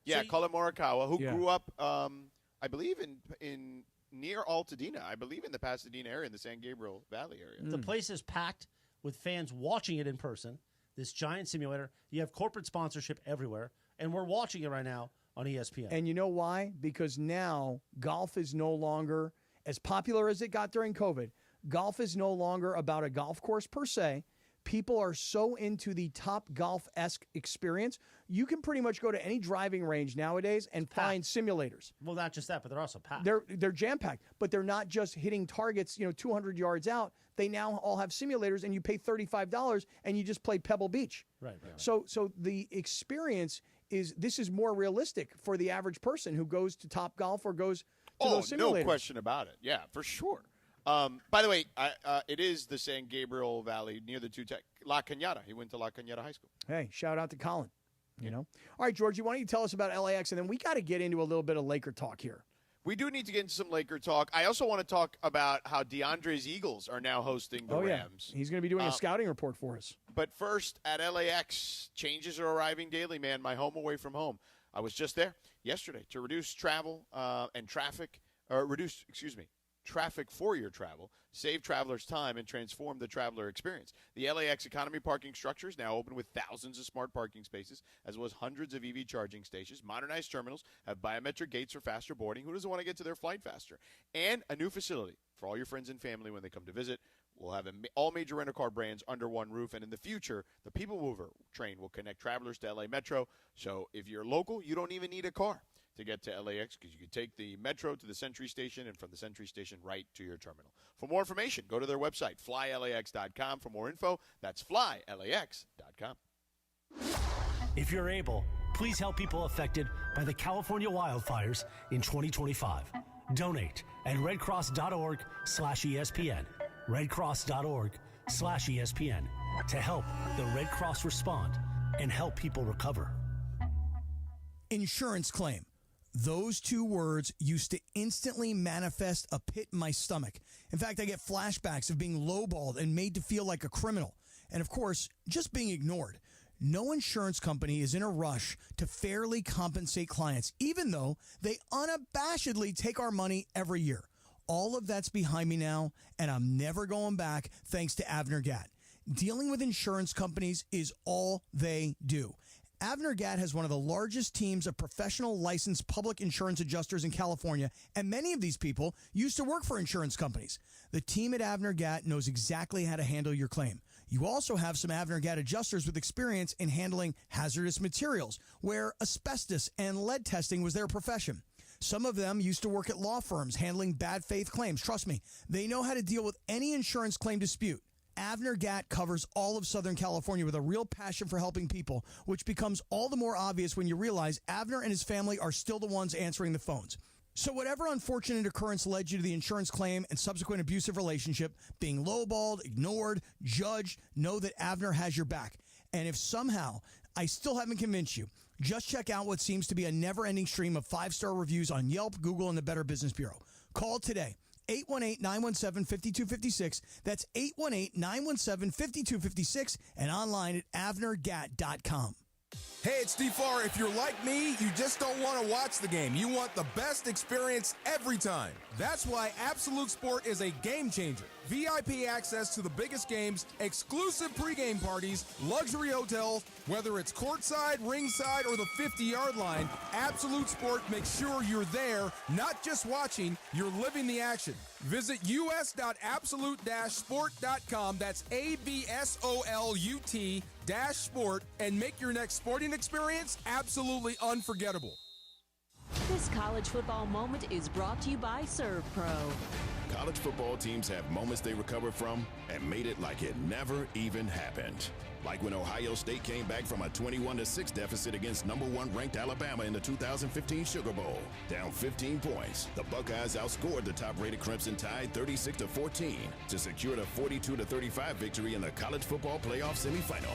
Yeah, Colin Morikawa, who grew up, I believe, in near Altadena. I believe in the Pasadena area, in the San Gabriel Valley area.
The place is packed with fans watching it in person. This giant simulator. You have corporate sponsorship everywhere, and we're watching it right now on ESPN.
And you know why? Because now golf is no longer as popular as it got during COVID. Golf is no longer about a golf course per se. People are so into the Top Golf-esque experience. You can pretty much go to any driving range nowadays and find simulators.
Well, not just that, but they're also packed.
They're jam-packed, but they're not just hitting targets, 200 yards out. They now all have simulators, and you pay $35, and you just play Pebble Beach.
Right.
So the experience this is more realistic for the average person who goes to Top Golf or goes to those simulators.
No question about it. Yeah, for sure. By the way, it is the San Gabriel Valley near the La Cañada. He went to La Cañada High School.
Hey, shout out to Colin. All right, Georgie, why don't you tell us about LAX, and then we got to get into a little bit of Laker talk here.
We do need to get into some Laker talk. I also want to talk about how DeAndre's Eagles are now hosting the Rams.
He's going to be doing a scouting report for us.
But first, at LAX, changes are arriving daily, man. My home away from home. I was just there yesterday to reduce travel and traffic, traffic for your travel, save travelers time, and transform the traveler experience. The LAX economy parking structure is now open with thousands of smart parking spaces, as well as hundreds of EV charging stations. Modernized terminals have biometric gates for faster boarding. Who doesn't want to get to their flight faster? And a new facility for all your friends and family when they come to visit. We'll have all major rental car brands under one roof, and in the future, the People Mover train will connect travelers to LA Metro. So if you're local, you don't even need a car to get to LAX because you can take the Metro to the Century Station and from the Century Station right to your terminal. For more information, go to their website, flylax.com. For more info, that's flylax.com.
If you're able, please help people affected by the California wildfires in 2025. Donate at redcross.org/ESPN. redcross.org/ESPN to help the Red Cross respond and help people recover.
Insurance claim. Those two words used to instantly manifest a pit in my stomach. In fact, I get flashbacks of being lowballed and made to feel like a criminal. And of course, just being ignored. No insurance company is in a rush to fairly compensate clients, even though they unabashedly take our money every year. All of that's behind me now, and I'm never going back thanks to Avner Gatt. Dealing with insurance companies is all they do. Avner Gatt has one of the largest teams of professional licensed public insurance adjusters in California, and many of these people used to work for insurance companies. The team at Avner Gatt knows exactly how to handle your claim. You also have some Avner Gatt adjusters with experience in handling hazardous materials, where asbestos and lead testing was their profession. Some of them used to work at law firms handling bad faith claims. Trust me, they know how to deal with any insurance claim dispute. Avner Gatt covers all of Southern California with a real passion for helping people, which becomes all the more obvious when you realize Avner and his family are still the ones answering the phones. So whatever unfortunate occurrence led you to the insurance claim and subsequent abusive relationship, being lowballed, ignored, judged, know that Avner has your back. And if somehow I still haven't convinced you, just check out what seems to be a never-ending stream of 5-star reviews on Yelp, Google, and the Better Business Bureau. Call today. 818-917-5256. That's 818-917-5256 and online at avnergatt.com.
Hey, it's D4. If you're like me, you just don't want to watch the game. You want the best experience every time. That's why Absolute Sport is a game changer. VIP access to the biggest games, exclusive pregame parties, luxury hotels, whether it's courtside, ringside, or the 50-yard line, Absolute Sport makes sure you're there, not just watching, you're living the action. Visit us.absolute-sport.com. That's ABSOLUT-sport, and make your next sporting experience absolutely unforgettable.
This college football moment is brought to you by ServPro.
College football teams have moments they recovered from and made it like it never even happened. Like when Ohio State came back from a 21-6 deficit against number 1 ranked Alabama in the 2015 Sugar Bowl. Down 15 points, the Buckeyes outscored the top-rated Crimson Tide 36-14 to secure the 42-35 victory in the college football playoff semifinal.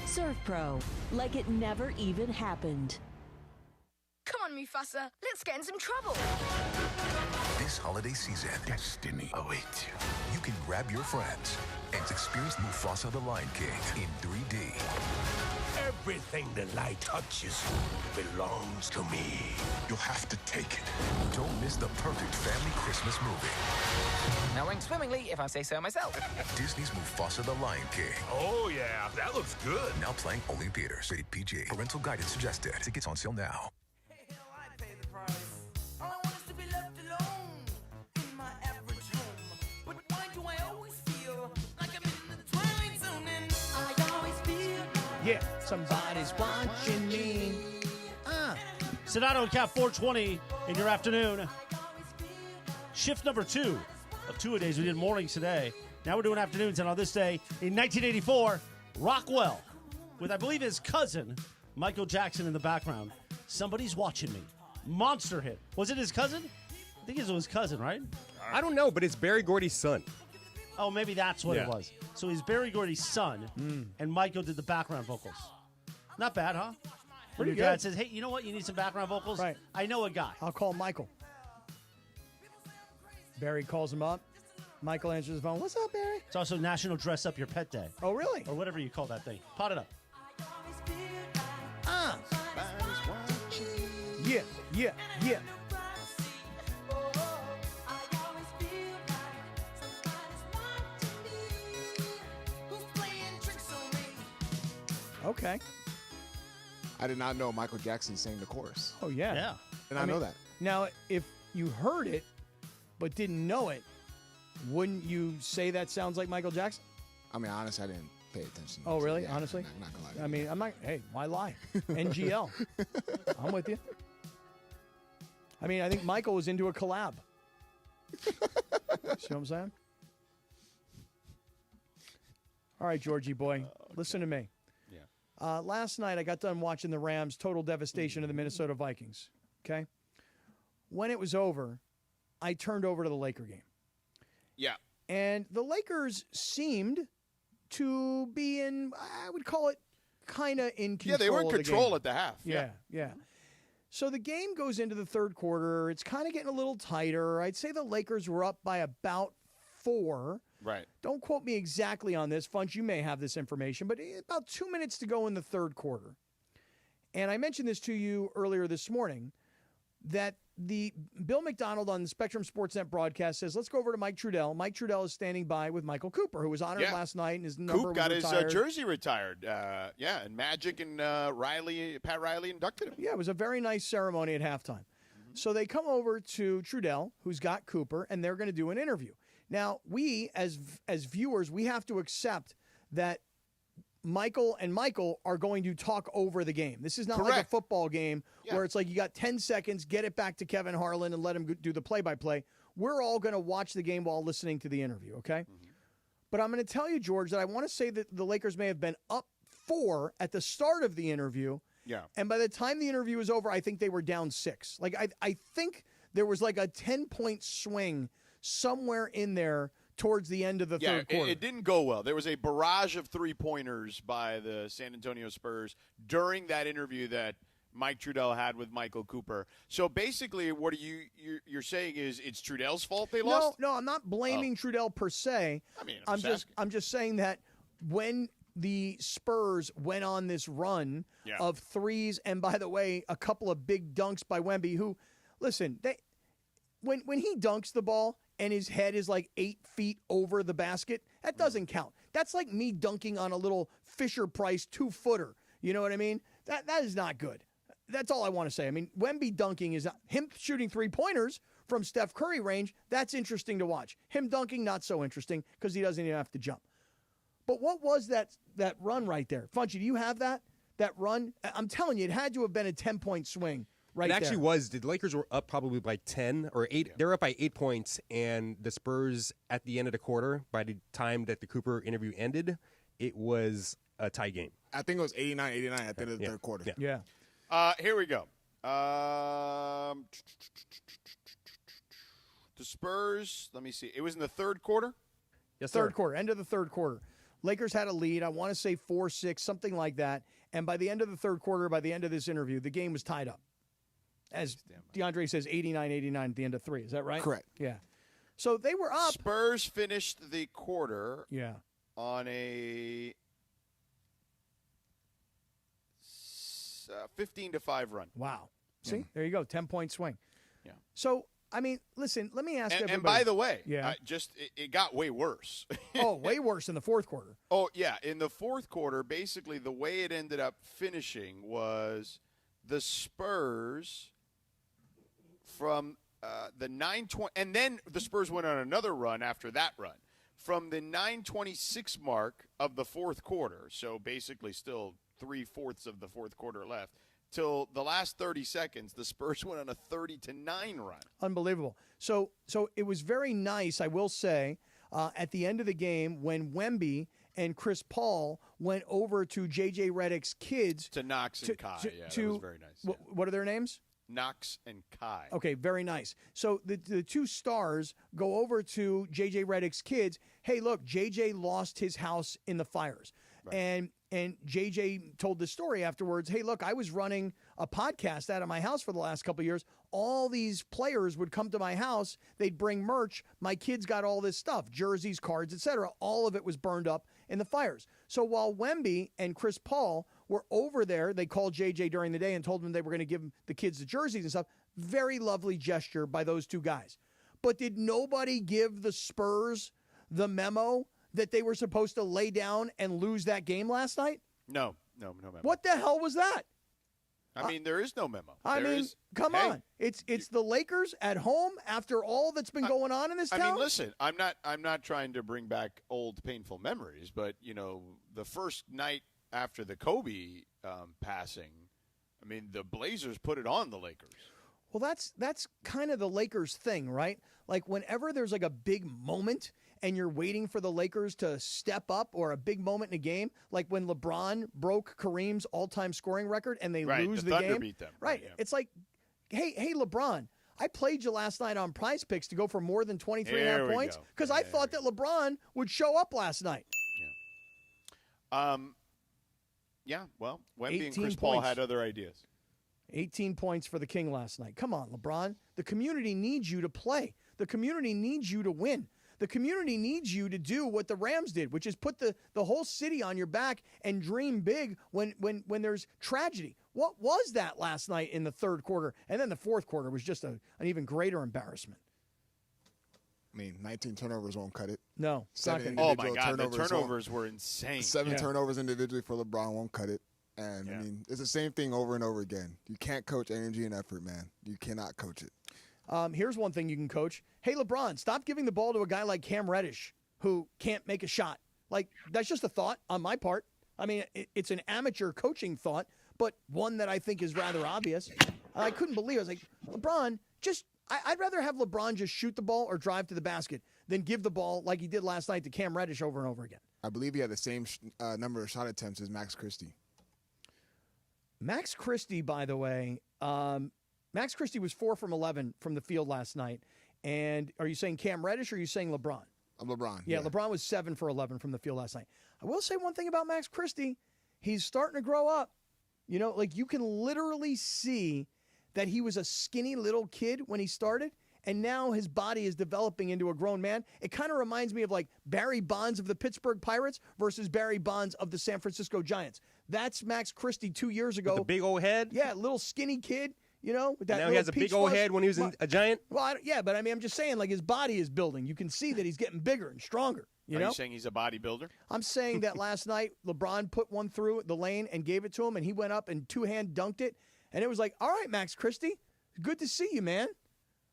ServPro, like it never even happened.
Come on, Mufasa. Let's get in some trouble.
This holiday season, destiny awaits you. You can grab your friends and experience Mufasa the Lion King in 3D.
Everything the light touches belongs to me.
You'll have to take it. Don't miss the perfect family Christmas movie.
Knowing swimmingly, if I say so myself.
Disney's Mufasa the Lion King.
Oh, yeah, that looks good.
Now playing only in theaters. Rated PG. Parental guidance suggested. Tickets on sale now.
Yeah, somebody's watching me.
Sedano Kap 420 in your afternoon. Shift number 2 of 2-a-days. We did mornings today. Now we're doing afternoons. And on this day in 1984, Rockwell, with I believe his cousin, Michael Jackson in the background. Somebody's watching me. Monster hit. Was it his cousin? I think it was his cousin, right?
I don't know, but it's Berry Gordy's son.
Oh, maybe that's what it was. So he's Berry Gordy's son, and Michael did the background vocals. Not bad, huh?
Pretty
Your
good.
dad says, hey, you know what? You need some background vocals?
Right.
I know a guy.
I'll call Michael. Barry calls him up. Michael answers the phone. What's up, Barry?
It's also National Dress Up Your Pet Day.
Oh, really?
Or whatever you call that thing. Pot it up.
Yeah, yeah, yeah. Okay.
I did not know Michael Jackson sang the chorus.
Oh, yeah.
Yeah.
And I know that.
Now, if you heard it but didn't know it, wouldn't you say that sounds like Michael Jackson?
I mean, honestly, I didn't pay attention.
Oh, really?
Yeah,
Honestly?
I'm not gonna lie.
I mean, I'm not. Hey, why lie? NGL. I'm with you. I mean, I think Michael was into a collab. See what I'm saying? All right, Georgie boy, listen to me.
Yeah.
Last night, I got done watching the Rams' total devastation of the Minnesota Vikings. Okay? When it was over, I turned over to the Laker game.
Yeah.
And the Lakers seemed to be in, I would call it, kind of in control.
Yeah, they were in
of the
control
game.
at the half.
Yeah. So the game goes into the third quarter. It's kind of getting a little tighter. I'd say the Lakers were up by about 4.
Right.
Don't quote me exactly on this. Funch, you may have this information, but about 2 minutes to go in the third quarter. And I mentioned this to you earlier this morning, that the Bill McDonald on the Spectrum Sportsnet broadcast says, let's go over to Mike Trudell. Mike Trudell is standing by with Michael Cooper, who was honored last night, and his number
Coop got
was
his
retired.
jersey retired. And Magic and Pat Riley inducted him.
Yeah, it was a very nice ceremony at halftime. So they come over to Trudell, who's got Cooper, and they're going to do an interview. Now, we, as viewers, we have to accept that Michael and Michael are going to talk over the game. This is not like a football game where it's like you got 10 seconds, get it back to Kevin Harlan and let him do the play-by-play. We're all going to watch the game while listening to the interview, okay? But I'm going to tell you, George, that I want to say that the Lakers may have been up 4 at the start of the interview.
Yeah.
And by the time the interview was over, I think they were down 6. Like, I think there was like a 10-point swing somewhere in there towards the end of the third quarter.
It didn't go well. There was a barrage of three-pointers by the San Antonio Spurs during that interview that Mike Trudell had with Michael Cooper. So basically, what you're saying is it's Trudell's fault they lost?
No, I'm not blaming Trudell per se.
I mean,
I'm just saying that when the Spurs went on this run of threes, and by the way, a couple of big dunks by Wemby, who, listen, when he dunks the ball and his head is like 8 feet over the basket, that doesn't count. That's like me dunking on a little Fisher-Price 2-footer. You know what I mean? That is not good. That's all I want to say. I mean, Wemby dunking is not, him shooting 3-pointers from Steph Curry range, that's interesting to watch. Him dunking, not so interesting because he doesn't even have to jump. But what was that run right there? Funchy, do you have that run? I'm telling you, it had to have been a 10-point swing right there.
It actually was. The Lakers were up probably by 10 or 8. They were up by 8 points, and the Spurs at the end of the quarter, by the time that the Cooper interview ended, it was a tie game.
I think it was 89-89 at the end of the third quarter.
Yeah.
Here we go. The Spurs, let me see. It was in the third quarter?
Yes,
third quarter, end of the third quarter. Lakers had a lead, I want to say 4-6, something like that. And by the end of the third quarter, by the end of this interview, the game was tied up. As DeAndre says, 89-89 at the end of 3. Is that right?
Correct.
Yeah. So they were up.
Spurs finished the quarter
Yeah.
on a 15-5 run.
Wow. See, there you go, 10-point swing.
Yeah.
So, I mean, listen, let me ask everybody.
And by the way,
yeah.
It got way worse.
Oh, way worse in the fourth quarter.
Oh, yeah. In the fourth quarter, basically the way it ended up finishing was the Spurs from the 9:20, and then the Spurs went on another run after that run. From the 9:26 mark of the fourth quarter, so basically still 3/4 of the fourth quarter left, till the last 30 seconds, the Spurs went on a 30-9 run.
Unbelievable. So it was very nice, I will say, at the end of the game when Wemby and Chris Paul went over to J.J. Redick's kids.
To Knox and Kai. That was very nice.
What are their names?
Knox and Kai.
Okay, very nice. So the two stars go over to J.J. Redick's kids. Hey, look, J.J. lost his house in the fires. Right. And J.J. told the story afterwards. Hey, look, I was running a podcast out of my house for the last couple of years. All these players would come to my house. They'd bring merch. My kids got all this stuff, jerseys, cards, etc. All of it was burned up in the fires. So while Wemby and Chris Paul were over there, they called J.J. during the day and told him they were going to give the kids the jerseys and stuff. Very lovely gesture by those two guys. But did nobody give the Spurs the memo that they were supposed to lay down and lose that game last night?
No memo.
What the hell was that?
I mean, there is no memo.
Come on. It's the Lakers at home after all that's been going on in this town.
I mean, listen, I'm not trying to bring back old painful memories, but the first night after the Kobe passing, I mean, the Blazers put it on the Lakers.
Well, that's kind of the Lakers thing, right? Like whenever there's like a big moment and you're waiting for the Lakers to step up, or a big moment in a game, like when LeBron broke Kareem's all-time scoring record and they lose the
Thunder
game.
Beat them.
Right.
Yeah.
It's like, hey, LeBron, I played you last night on Prize Picks to go for more than 23 and a half points because I thought that LeBron would show up last night.
Yeah. Well, Wemby and Chris Paul had other ideas.
18 points for the King last night. Come on, LeBron. The community needs you to play. The community needs you to win. The community needs you to do what the Rams did, which is put the whole city on your back and dream big when there's tragedy. What was that last night in the third quarter? And then the fourth quarter was just an even greater embarrassment.
I mean, 19 turnovers won't cut it.
No.
7
Oh, my
individual
God. The
turnovers
turnovers were insane.
7 turnovers individually for LeBron won't cut it. And, I mean, it's the same thing over and over again. You can't coach energy and effort, man. You cannot coach it.
Here's one thing you can coach. Hey, LeBron, stop giving the ball to a guy like Cam Reddish who can't make a shot. Like, that's just a thought on my part. I mean, it's an amateur coaching thought, but one that I think is rather obvious. I couldn't believe it. I was like, LeBron, I'd rather have LeBron just shoot the ball or drive to the basket than give the ball like he did last night to Cam Reddish over and over again.
I believe he had the same number of shot attempts as Max Christie.
Max Christie, by the way, Max Christie was 4 from 11 from the field last night. And are you saying Cam Reddish or are you saying LeBron?
LeBron.
Yeah, LeBron was 7 for 11 from the field last night. I will say one thing about Max Christie. He's starting to grow up. You know, like you can literally see that he was a skinny little kid when he started, and now his body is developing into a grown man. It kind of reminds me of like Barry Bonds of the Pittsburgh Pirates versus Barry Bonds of the San Francisco Giants. That's Max Christie 2 years ago.
With the big old head?
Yeah, little skinny kid, with that
now he has a big old head when he was a Giant?
Well, but I mean, I'm just saying, like, his body is building. You can see that he's getting bigger and stronger.
Are you saying he's a bodybuilder?
I'm saying that last night LeBron put one through the lane and gave it to him, and he went up and two-hand dunked it. And it was like, all right, Max Christie, good to see you, man.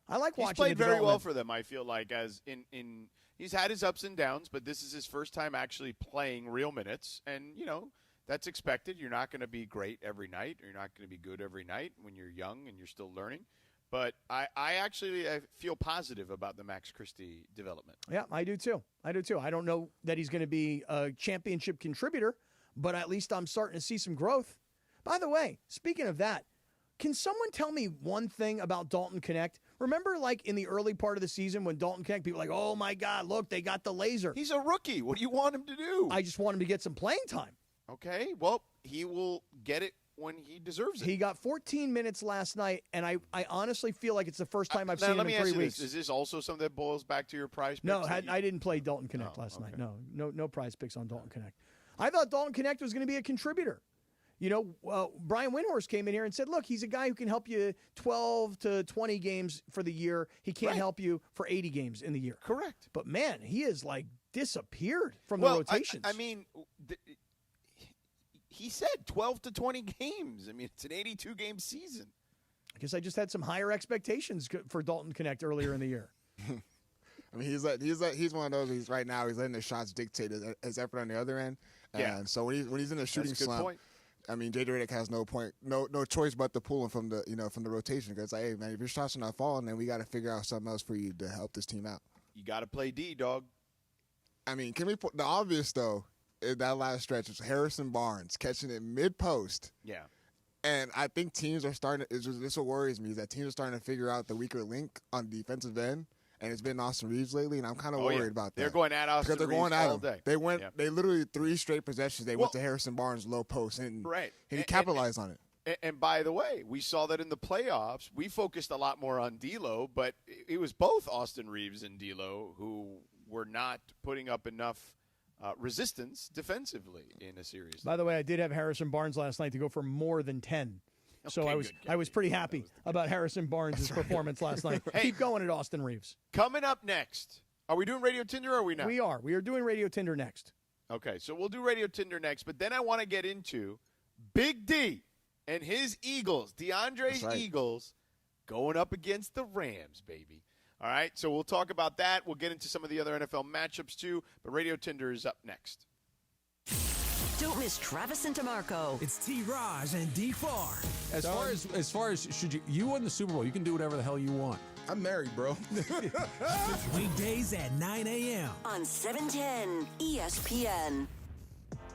I like watching.
He's played very well for them, I feel like, as in he's had his ups and downs, but this is his first time actually playing real minutes. And, that's expected. You're not going to be great every night, or you're not going to be good every night when you're young and you're still learning. But I actually feel positive about the Max Christie development.
Yeah, I do too. I don't know that he's going to be a championship contributor, but at least I'm starting to see some growth. By the way, speaking of that, can someone tell me one thing about Dalton Connect? Remember, like, in the early part of the season when Dalton Connect, people were like, oh, my God, look, they got the laser.
He's a rookie. What do you want him to do?
I just want him to get some playing time.
Okay, well, he will get it when he deserves it.
He got 14 minutes last night, and I honestly feel like it's the first time I've seen him in 3 weeks.
Is this also something that boils back to your prize picks?
No, I didn't play Dalton Connect last night. No prize picks on Dalton Connect. I thought Dalton Connect was going to be a contributor. Brian Windhorst came in here and said, look, he's a guy who can help you 12 to 20 games for the year. He can't help you for 80 games in the year.
Correct.
But, man, he has, like, disappeared from the rotations.
I mean, he said 12 to 20 games. I mean, it's an 82-game season.
I guess I just had some higher expectations for Dalton Connect earlier in the year.
I mean, he's one of those. He's right now. He's letting the shots dictate his effort on the other end. And so when he's in a shooting slump, I mean, J.J. Redick has no choice but to pull him from the rotation, because like, hey man, if your shots are not falling, then we got to figure out something else for you to help this team out.
You got to play D, dog.
I mean, can we put the obvious though? In that last stretch, it's Harrison Barnes catching it mid-post.
Yeah.
And I think teams are starting to – this what worries me is that teams are starting to figure out the weaker link on the defensive end, and it's been Austin Reeves lately, and I'm kind of worried about that.
They're going at Austin Reeves all day.
They literally 3 straight possessions. They went to Harrison Barnes' low post, and he capitalized on it.
And by the way, we saw that in the playoffs. We focused a lot more on D'Lo, but it was both Austin Reeves and D'Lo who were not putting up enough resistance defensively in a series.
By the way, I did have Harrison Barnes last night to go for more than 10. So I was pretty happy about Harrison Barnes' performance last night.
Hey,
keep going at Austin Reeves.
Coming up next, are we doing Radio Tinder or are we not?
We are. We are doing Radio Tinder next.
Okay, so we'll do Radio Tinder next, but then I want to get into Big D and his Eagles, DeAndre's Eagles, going up against the Rams, baby. All right, so we'll talk about that. We'll get into some of the other NFL matchups too, but Radio Tinder is up next.
Don't miss Travis and DeMarco.
It's T-Raj and D-Far.
As far as should you win the Super Bowl, you can do whatever the hell you want.
I'm married, bro.
Weekdays at 9 a.m.
on 710 ESPN.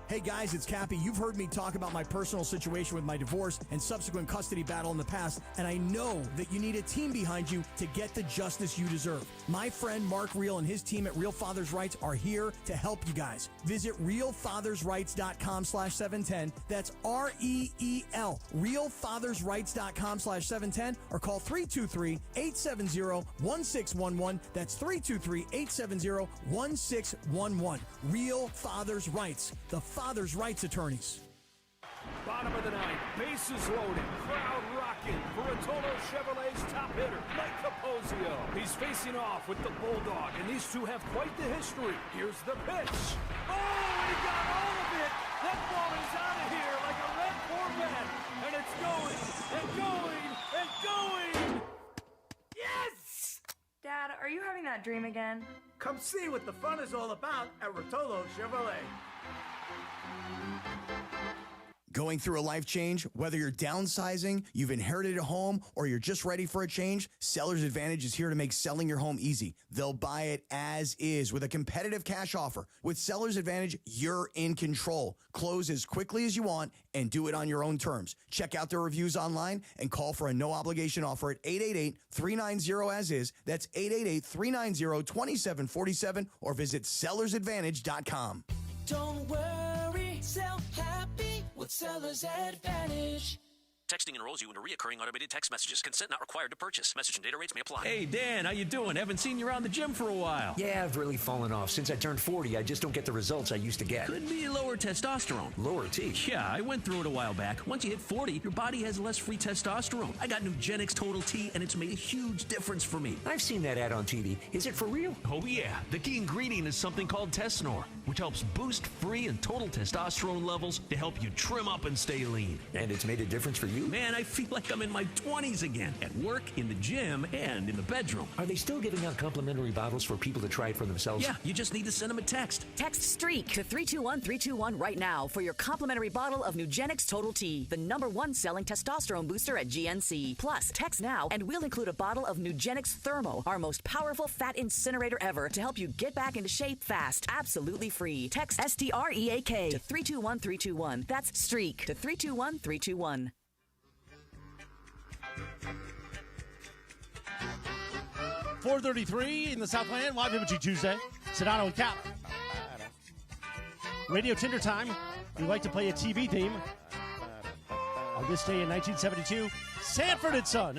Hey guys, it's Cappy. You've heard me talk about my personal situation with my divorce and subsequent custody battle in the past, and I know that you need a team behind you to get the justice you deserve. My friend Mark Reel and his team at Real Fathers Rights are here to help you guys. Visit realfathersrights.com/710. That's REEL. realfathersrights.com/710 or call 323-870-1611. That's 323-870-1611. Real Fathers Rights. The Father's Rights Attorneys.
Bottom of the ninth, bases loaded, crowd rocking for Rotolo Chevrolet's top hitter, Mike Capozio. He's facing off with the Bulldog, and these two have quite the history. Here's the pitch. Oh, he got all of it. That ball is out of here like a red Corvette, and it's going, and going, and going. Yes!
Dad, are you having that dream again?
Come see what the fun is all about at Rotolo Chevrolet.
Going through a life change? Whether you're downsizing, you've inherited a home, or you're just ready for a change, Seller's Advantage is here to make selling your home easy. They'll buy it as is with a competitive cash offer. With Seller's Advantage, you're in control. Close as quickly as you want and do it on your own terms. Check out their reviews online and call for a no-obligation offer at 888-390-AS-IS. That's 888-390-2747 or visit sellersadvantage.com.
Don't worry, sell happy with Seller's Advantage.
Texting enrolls you into recurring automated text messages. Consent not required to purchase. Message and data rates may apply.
Hey, Dan, how you doing? Haven't seen you around the gym for a while.
Yeah, I've really fallen off. Since I turned 40, I just don't get the results I used to get.
Could be lower testosterone.
Lower T?
Yeah, I went through it a while back. Once you hit 40, your body has less free testosterone. I got Nugenix Total T, and it's made a huge difference for me.
I've seen that ad on TV. Is it for real?
Oh, yeah. The key ingredient is something called Tesnor, which helps boost free and total testosterone levels to help you trim up and stay lean.
And it's made a difference for you?
Man, I feel like I'm in my 20s again. At work, in the gym, and in the bedroom.
Are they still giving out complimentary bottles for people to try it for themselves?
Yeah, you just need to send them a text.
Text STREAK to 321-321 right now for your complimentary bottle of Nugenix Total T, the #1 selling testosterone booster at GNC. Plus, text now and we'll include a bottle of Nugenix Thermo, our most powerful fat incinerator ever, to help you get back into shape fast. Absolutely free. Text STREAK to 321-321. That's STREAK to 321-321.
.433 in the Southland, live Imaging Tuesday. Sedano and Kap. Radio Tinder time. We like to play a TV theme. On this day in 1972, Sanford and Son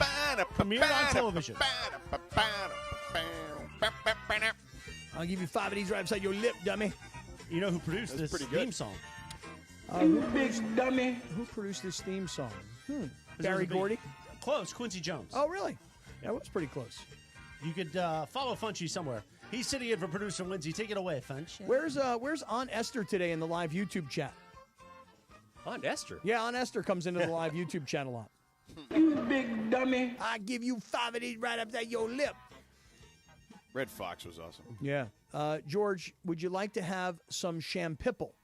premiered on television.
I'll give you 5 of these right upside your lip, dummy.
You know who produced this theme song?
Who produced this theme song? Barry Gordy?
Close, Quincy Jones.
Oh, really? That was pretty close.
You could follow Funchy somewhere. He's sitting in for producer Lindsay. Take it away, Funch.
Where's Aunt Esther today in the live YouTube chat?
Aunt Esther?
Yeah, Aunt Esther comes into the live YouTube chat a lot.
You big dummy.
I give you 5 of these right up that your lip.
Red Fox was awesome.
Yeah. George, would you like to have some champipple?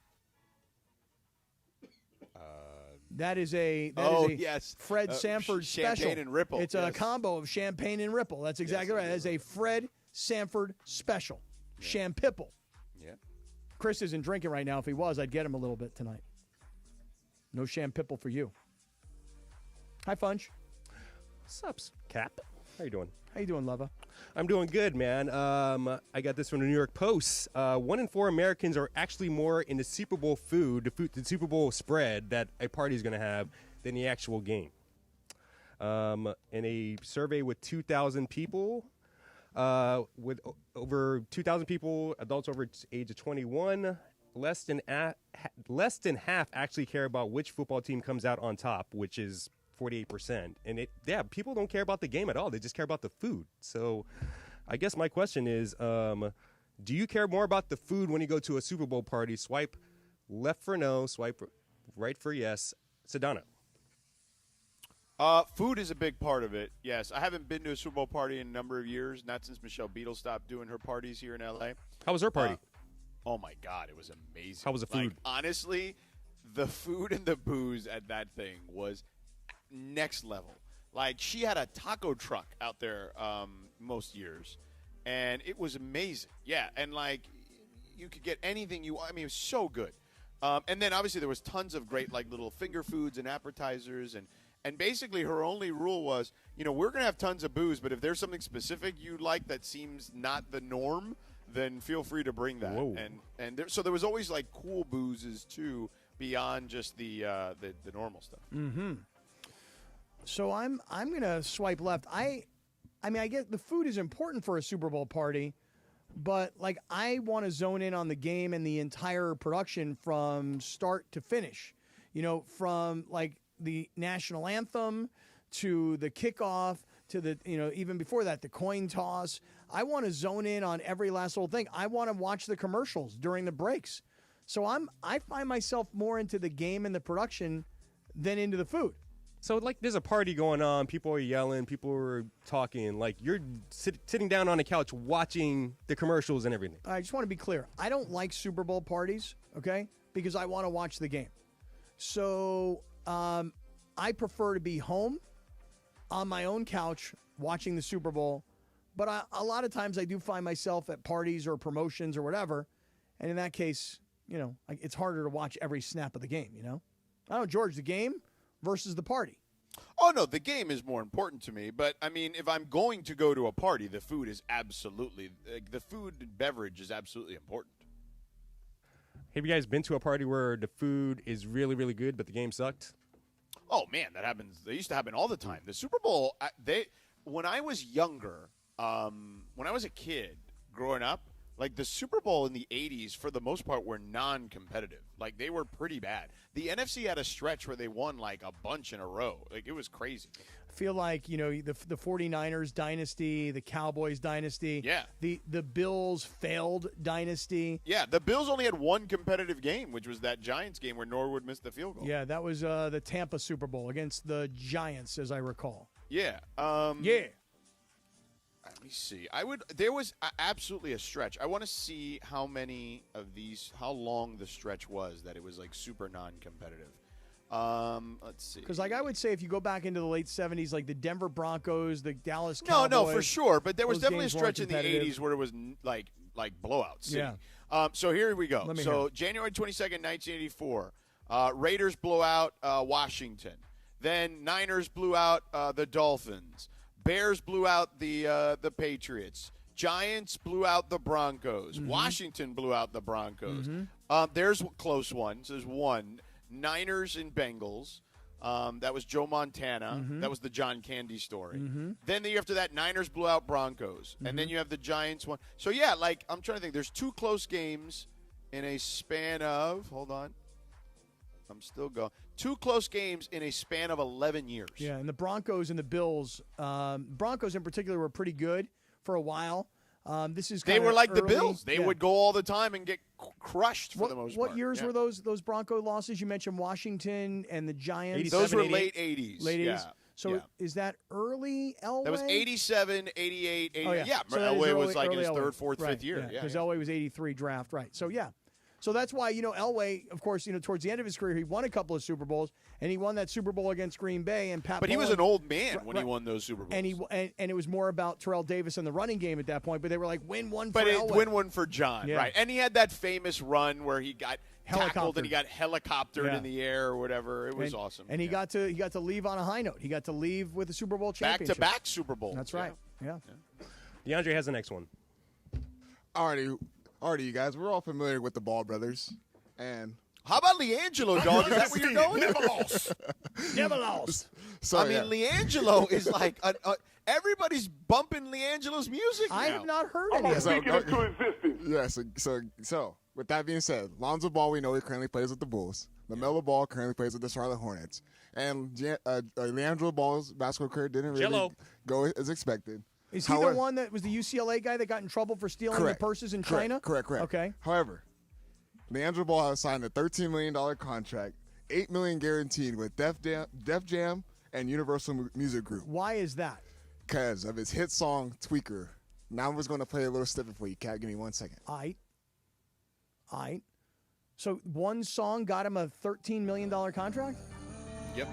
That is a
yes.
Fred Sanford
Champagne
special.
and Ripple.
It's a combo of champagne and Ripple. That's exactly right. That is a Fred Sanford special. Yeah. Champipple.
Yeah.
Chris isn't drinking right now. If he was, I'd get him a little bit tonight. No champipple for you. Hi, Funch.
What's up, Cap? How you doing?
How you doing, Leva?
I'm doing good, man. I got this from the New York Post. 1 in 4 Americans are actually more into Super Bowl food, the Super Bowl spread that a party is going to have, than the actual game. In a survey with 2,000 people, with over 2,000 people, adults over the age of 21, less than half actually care about which football team comes out on top, which is 48%. And people don't care about the game at all. They just care about the food. So I guess my question is, do you care more about the food when you go to a Super Bowl party? Swipe left for no, swipe right for yes. Sedano.
Food is a big part of it, yes. I haven't been to a Super Bowl party in a number of years, not since Michelle Beadle stopped doing her parties here in L.A.
How was her party?
Oh, my God, it was amazing.
How was the food?
Honestly, the food and the booze at that thing was next level. Like, she had a taco truck out there most years, and it was amazing. Yeah, and, like, you could get anything you want. I mean, it was so good. And then, obviously, there was tons of great, like, little finger foods and appetizers, and basically her only rule was, we're going to have tons of booze, but if there's something specific you like that seems not the norm, then feel free to bring that.
Whoa.
So there was always, like, cool boozes, too, beyond just the normal stuff.
Mm-hmm. So I'm going to swipe left. I mean, I get the food is important for a Super Bowl party, but, like, I want to zone in on the game and the entire production from start to finish. From, like, the national anthem to the kickoff to the, even before that, the coin toss. I want to zone in on every last little thing. I want to watch the commercials during the breaks. So I find myself more into the game and the production than into the food.
So, like, there's a party going on. People are yelling. People are talking. Like, you're sitting down on the couch watching the commercials and everything.
I just want to be clear. I don't like Super Bowl parties, okay, because I want to watch the game. So I prefer to be home on my own couch watching the Super Bowl. But a lot of times I do find myself at parties or promotions or whatever. And in that case, it's harder to watch every snap of the game, I don't know, George, the game versus the party.
Oh, no, the game is more important to me. But, I mean, if I'm going to go to a party, the food is absolutely – the food and beverage is absolutely important.
Have you guys been to a party where the food is really, really good, but the game sucked?
Oh man, that happens. They used to happen all the time. The Super Bowl. When I was younger, when I was a kid growing up, like the Super Bowl in the 80s, for the most part, were non-competitive. Like, they were pretty bad. The NFC had a stretch where they won, like, a bunch in a row. Like, it was crazy.
I feel like, the 49ers dynasty, the Cowboys dynasty.
Yeah.
The Bills failed dynasty.
Yeah, the Bills only had one competitive game, which was that Giants game where Norwood missed the field goal.
Yeah, that was the Tampa Super Bowl against the Giants, as I recall.
Yeah.
Yeah.
Let me see. There was absolutely a stretch. I want to see how long the stretch was that it was like super non-competitive. Let's see.
Because I would say if you go back into the late 70s, like the Denver Broncos, the Dallas Cowboys.
No, for sure. But there was definitely a
games
stretch in
weren't
the
competitive.
80s where it was like blowout city.
Yeah.
So here we go.
Let me
So
hear it.
January 22nd, 1984, Raiders blew out Washington. Then Niners blew out the Dolphins. Bears blew out the Patriots. Giants blew out the Broncos.
Mm-hmm.
Washington blew out the Broncos. There's close ones. There's one. Niners and Bengals. That was Joe Montana. That was the John Candy story. Then the year after that, Niners blew out Broncos. And then you have the Giants one. So, yeah, like, I'm trying to think. There's two close games in a span of – hold on. I'm still going. Two close games in a span of 11 years.
Yeah, and the Broncos and the Bills, Broncos in particular, were pretty good for a while.
They were like
early.
the Bills. They would go all the time and get crushed for the most part.
What years were those Bronco losses? You mentioned Washington and the Giants.
Those were late 80s.
Late 80s.
Yeah.
So is that early Elway?
That was 87, 88, 88.
Oh, yeah. So that is
Elway
early-
was like in his
early
third,
Elway.
fourth,
Right,
fifth year.
Yeah,
Yeah,
because
yeah.
Elway was 83 draft, right. So, yeah. So that's why, Elway, of course, towards the end of his career, he won a couple of Super Bowls, and he won that Super Bowl against Green Bay. And Pat
But he was
Bowlen-
an old man when he
Right.
won those Super Bowls.
And it was more about Terrell Davis and the running game at that point. But they were like, win one for
But
Elway.
win one for John,
Yeah.
right? And he had that famous run where he got tackled and he got helicoptered
Yeah.
in the air or whatever. It was awesome.
And he got to leave on a high note. He got to leave with a Super Bowl championship.
Back-to-back Super Bowls.
That's right. Yeah.
DeAndre has the next one.
Alrighty, you guys. We're all familiar with the Ball brothers, and
how about LiAngelo, dog? Is that where you're going?
Never lost.
Never lost.
So,
I mean, LiAngelo is like everybody's bumping LiAngelo's music now.
I have not heard any of it.
Yeah. So with that being said, Lonzo Ball, we know he currently plays with the Bulls. LaMelo Ball currently plays with the Charlotte Hornets, and LiAngelo Ball's basketball career didn't really go as expected.
Is he the one that was the UCLA guy that got in trouble for stealing the purses in China?
Correct.
Okay.
However, LiAngelo Ball has signed a $13 million contract, $8 million guaranteed with Def Jam and Universal Music Group.
Why is that?
Because of his hit song "Tweaker." Now I'm just going to play a little snippet for you, Kat. Give me 1 second.
All right. So one song got him a $13 million contract?
Yep.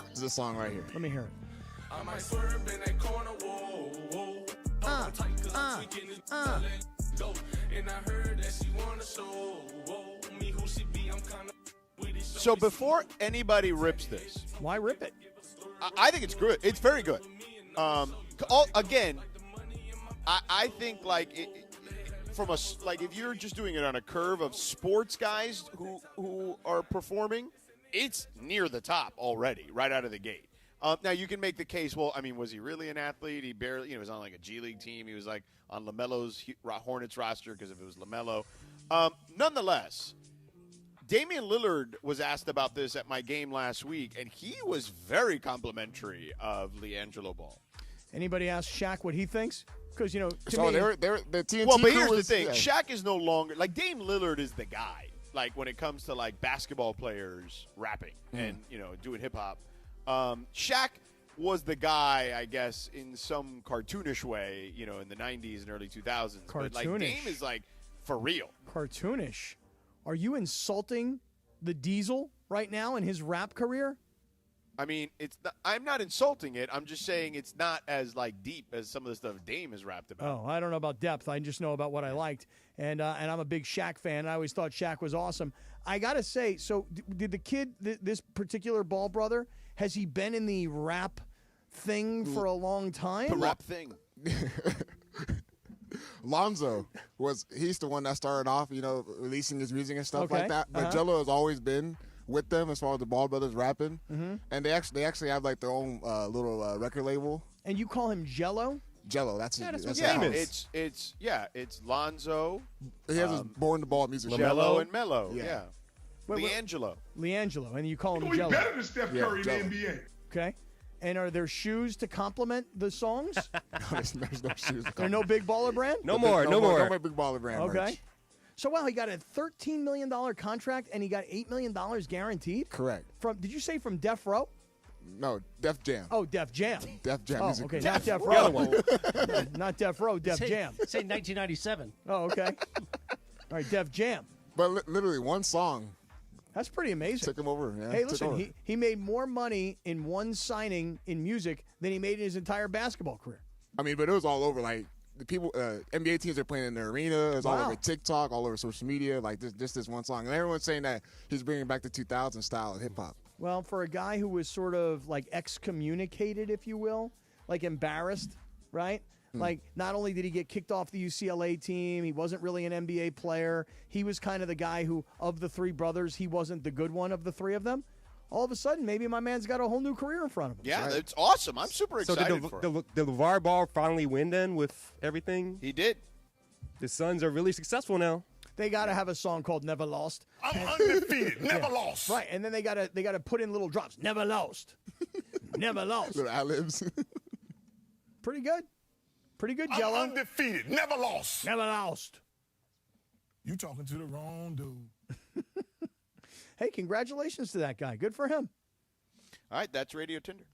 This is a song right here.
Let me hear it.
I might swerve in that corner, whoa, whoa. And I heard that she wanna show me who she be. I'm kind of
So before anybody rips this,
why rip it?
I think it's good. It's very good. Again, I think if you're just doing it on a curve of sports guys who are performing, it's near the top already, right out of the gate. Now you can make the case. Well, I mean, was he really an athlete? He barely, was on like a G League team. He was like on LaMelo's Hornets roster because if it was LaMelo. Nonetheless, Damian Lillard was asked about this at my game last week, and he was very complimentary of LiAngelo Ball.
Anybody ask Shaq what he thinks? Because to
So
me,
they're the TNT
Well, but
crew
here's the
was-
thing:
yeah.
Shaq is no longer like Dame Lillard is the guy. Like when it comes to like basketball players rapping and doing hip hop. Shaq was the guy, I guess, in some cartoonish way, in the 90s and early 2000s. But like
Cartoonish.
Dame is like for real.
cartoonish. Are you insulting the Diesel right now in his rap career?
I mean, I'm not insulting it. I'm just saying it's not as like deep as some of the stuff Dame has rapped about.
Oh, I don't know about depth. I just know about what I liked, and I'm a big Shaq fan. I always thought Shaq was awesome. I gotta say, so did the kid, this particular Ball brother, has he been in the rap thing for a long time?
The rap thing.
Lonzo he's the one that started off, releasing his music and stuff
Okay,
like that. But Jello has always been with them as far as the Ball Brothers rapping, and they actually have like their own little record label.
And you call him Jello?
Jello, that's
Yeah,
his.
that's
That's
what
his
name
house.
It's Lonzo.
He has his Born the Ball music.
Jello and Mello. Yeah.
Wait,
Leangelo.
Leangelo, and you call him
He's
Jello.
better than Steph Curry
Jello.
in the NBA.
Okay. And are there shoes to complement the songs?
There's no shoes.
There are no Big Baller brand?
No more.
No more Big Baller brand.
Okay.
merch.
So, wow, he got a $13 million contract, and he got $8 million guaranteed?
Correct.
Did you say from Def Row?
No, Def Jam.
Oh, Def Jam.
Def Jam
Oh,
music.
okay,
group.
not Def
The other
Row.
one.
Not Def Row, Def Jam.
Say 1997.
Oh, okay. All right, Def Jam.
But literally one song
That's pretty amazing.
took him over. Yeah,
Hey,
took
listen,
over.
he made more money in one signing in music than he made in his entire basketball career.
I mean, but it was all over. Like the people, NBA teams are playing in the arena. It's all
Wow.
over TikTok, all over social media. Like just this one song, and everyone's saying that he's bringing back the 2000 style of hip hop.
Well, for a guy who was sort of like excommunicated, if you will, like embarrassed, right? Like, not only did he get kicked off the UCLA team, he wasn't really an NBA player. He was kind of the guy who, of the three brothers, he wasn't the good one of the three of them. All of a sudden, maybe my man's got a whole new career in front of him.
Yeah, it's awesome. I'm super
So
excited
did
for him.
the LeVar Ball finally win then with everything?
He did.
The Suns are really successful now.
They got to have a song called "Never Lost."
I'm undefeated, never lost.
Right, and then they got to put in little drops. Never lost. Never lost.
Little ad-libs.
Pretty good. Pretty good,
I'm
Jello.
undefeated, never lost.
Never lost.
You talking to the wrong dude.
Hey, congratulations to that guy. Good for him.
All right, that's Radio Tinder.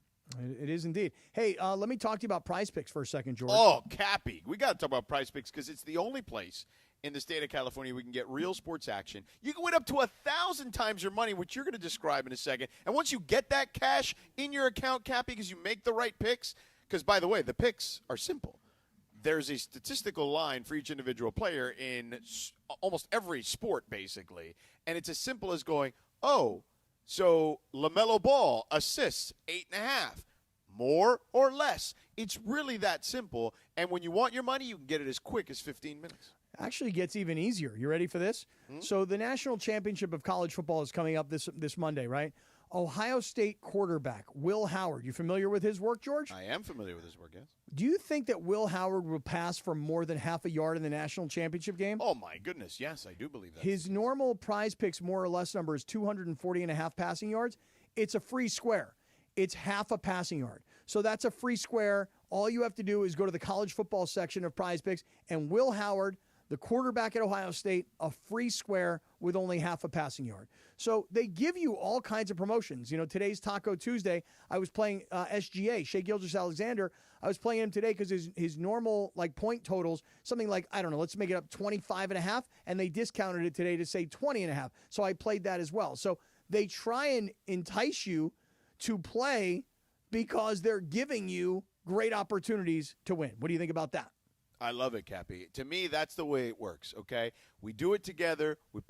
It is indeed. Hey, let me talk to you about Prize Picks for a second, George.
Oh, Cappy. We got to talk about Prize Picks because it's the only place in the state of California we can get real sports action. You can win up to 1,000 times your money, which you're going to describe in a second. And once you get that cash in your account, Cappy, because you make the right picks, because, by the way, the picks are simple. There's a statistical line for each individual player in almost every sport, basically. And it's as simple as going, so LaMelo Ball assists 8.5. More or less. It's really that simple. And when you want your money, you can get it as quick as 15 minutes.
Actually gets even easier. You ready for this? So the National Championship of College Football is coming up this Monday, right? Ohio State quarterback Will Howard. You familiar with his work, George?
I am familiar with his work, yes.
Do you think that Will Howard will pass for more than half a yard in the national championship game?
Oh, my goodness. Yes, I do believe that.
His normal Prize Picks more or less number is 240.5 passing yards. It's a free square. It's half a passing yard. So that's a free square. All you have to do is go to the college football section of Prize Picks, and Will Howard, the quarterback at Ohio State, a free square with only half a passing yard. So they give you all kinds of promotions. You know, today's Taco Tuesday. I was playing SGA, Shea Gilgeous-Alexander. I was playing him today because his normal like point totals, something like, I don't know, let's make it up 25.5, and they discounted it today to say 20.5. So I played that as well. So they try and entice you to play because they're giving you great opportunities to win. What do you think about that?
I love it, Cappy. To me, that's the way it works, okay? We do it together. We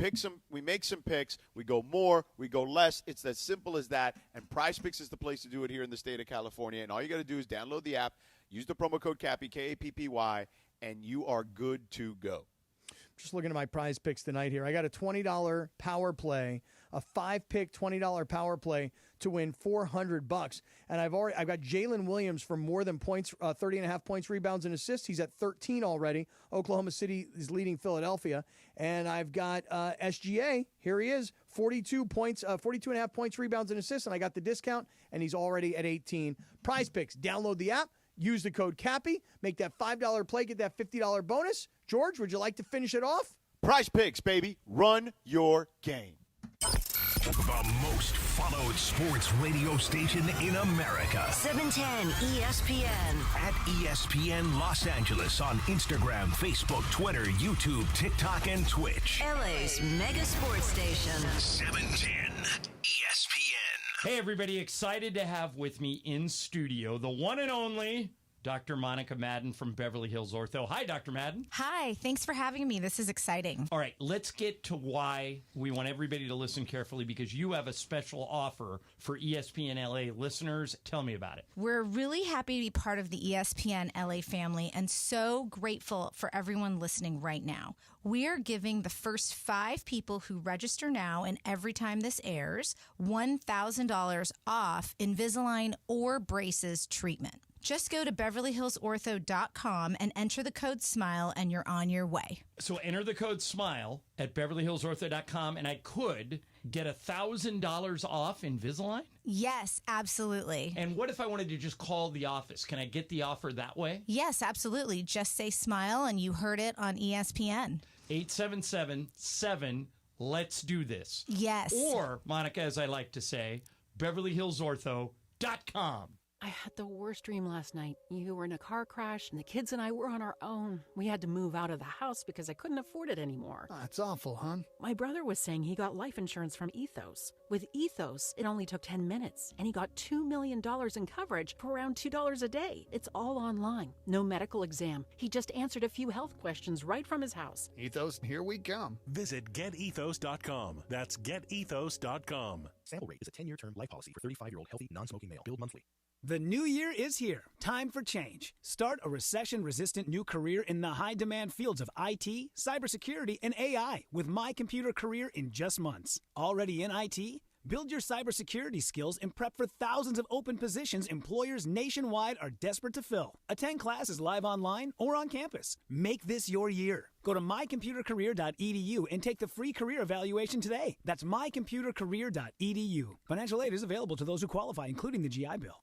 make some picks. We go more. We go less. It's as simple as that. And Prize Picks is the place to do it here in the state of California. And all you got to do is download the app, use the promo code Cappy, K-A-P-P-Y, and you are good to go.
Just looking at my Prize Picks tonight here. I got a $20 power play, a 5-pick $20 power play to win $400. And I've got Jalen Williams for more than points, 30.5 points, rebounds, and assists. He's at 13 already. Oklahoma City is leading Philadelphia. And I've got SGA. Here he is, 42 points, 42.5 points, rebounds, and assists. And I got the discount, and he's already at 18. Prize Picks. Download the app. Use the code Cappy. Make that $5 play. Get that $50 bonus. George, would you like to finish it off?
Prize Picks, baby. Run your game.
The most followed sports radio station in America.
710 ESPN.
At ESPN Los Angeles on Instagram, Facebook, Twitter, YouTube, TikTok, and Twitch.
LA's mega sports station.
710 ESPN.
Hey, everybody. Excited to have with me in studio the one and only Dr. Monica Madden from Beverly Hills Ortho. Hi, Dr. Madden.
Hi, thanks for having me. This is exciting.
All right, let's get to why we want everybody to listen carefully, because you have a special offer for ESPN LA listeners. Tell me about it.
We're really happy to be part of the ESPN LA family and so grateful for everyone listening right now. We are giving the first 5 people who register now and every time this airs $1,000 off Invisalign or braces treatment. Just go to BeverlyHillsOrtho.com and enter the code SMILE and you're on your way.
So enter the code SMILE at BeverlyHillsOrtho.com and I could get $1,000 off Invisalign?
Yes, absolutely.
And what if I wanted to just call the office? Can I get the offer that way?
Yes, absolutely. Just say SMILE and you heard it on ESPN.
877-7 Let's Do This.
Yes.
Or, Monica, as I like to say, BeverlyHillsOrtho.com.
I had the worst dream last night. You were in a car crash, and the kids and I were on our own. We had to move out of the house because I couldn't afford it anymore.
That's awful, hon.
My brother was saying he got life insurance from Ethos. With Ethos, it only took 10 minutes, and he got $2 million in coverage for around $2 a day. It's all online. No medical exam. He just answered a few health questions right from his house.
Ethos, here we come.
Visit GetEthos.com. That's GetEthos.com.
Sample rate is a 10-year term life policy for 35-year-old healthy, non-smoking male. Billed monthly.
The new year is here. Time for change. Start a recession-resistant new career in the high-demand fields of IT, cybersecurity, and AI with My Computer Career in just months. Already in IT? Build your cybersecurity skills and prep for thousands of open positions employers nationwide are desperate to fill. Attend classes live online or on campus. Make this your year. Go to mycomputercareer.edu and take the free career evaluation today. That's mycomputercareer.edu. Financial aid is available to those who qualify, including the GI Bill.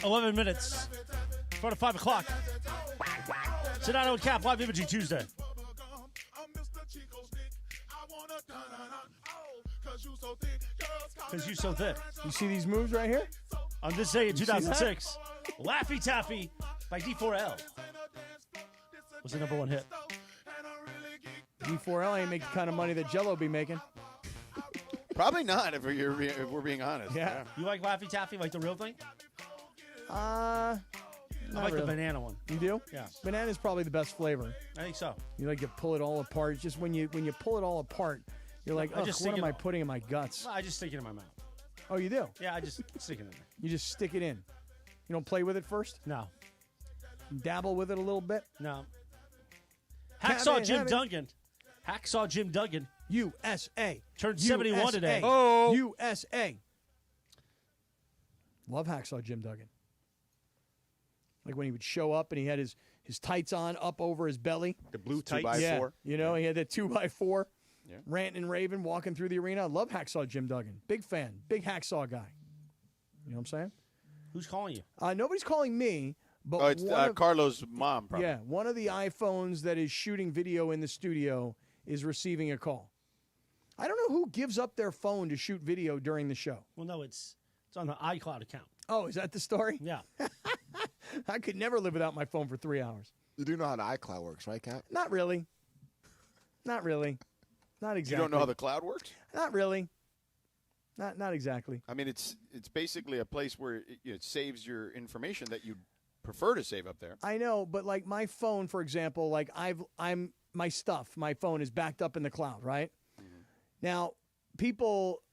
11 minutes. 4 to 5 o'clock. Sedano Kap, live imaging Tuesday. Because you so thick.
You see these moves right here?
On this day in 2006, Laffy Taffy by D4L was the number 1 hit.
D4L ain't make the kind of money that Jello be making.
Probably not, if we're being honest.
Yeah.
You like Laffy Taffy, like the real thing?
I
like the banana one.
You do?
Yeah.
Banana's probably the best flavor.
I think so.
You like to pull it all apart. Just when you pull it all apart, you're like,
I just
what am
stick
I
it-
putting in my guts?
Well, I just stick it in my mouth.
Oh, you do?
Yeah, I just stick it in there.
You just stick it in. You don't play with it first?
No.
Dabble with it a little bit?
No.
Have
Hacksaw
it,
Jim
have it.
Duggan. Hacksaw Jim Duggan.
USA.
Turned 71 today.
Oh. USA. Love Hacksaw Jim Duggan. Like when he would show up and he had his tights on up over his belly.
The blue
Two
tights.
by
Yeah.
four.
You know, he had that 2x4.
Yeah.
Ranting and raving, walking through the arena. I love Hacksaw Jim Duggan. Big fan. Big Hacksaw guy. You know what I'm saying?
Who's calling you?
Nobody's calling me, but
Oh, it's
one of-
Carlos' mom, probably.
yeah, one of the iPhones that is shooting video in the studio is receiving a call. I don't know who gives up their phone to shoot video during the show.
Well, no, it's on the iCloud account.
Oh, is that the story?
Yeah.
I could never live without my phone for 3 hours.
You do know how the iCloud works, right, Cap?
Not really. Not really. Not exactly.
You don't know how the cloud works?
Not really. Not exactly.
I mean, it's basically a place where it saves your information that you prefer to save up there.
I know, but like my phone, for example, like my phone is backed up in the cloud, right?
Mm-hmm.
Now, people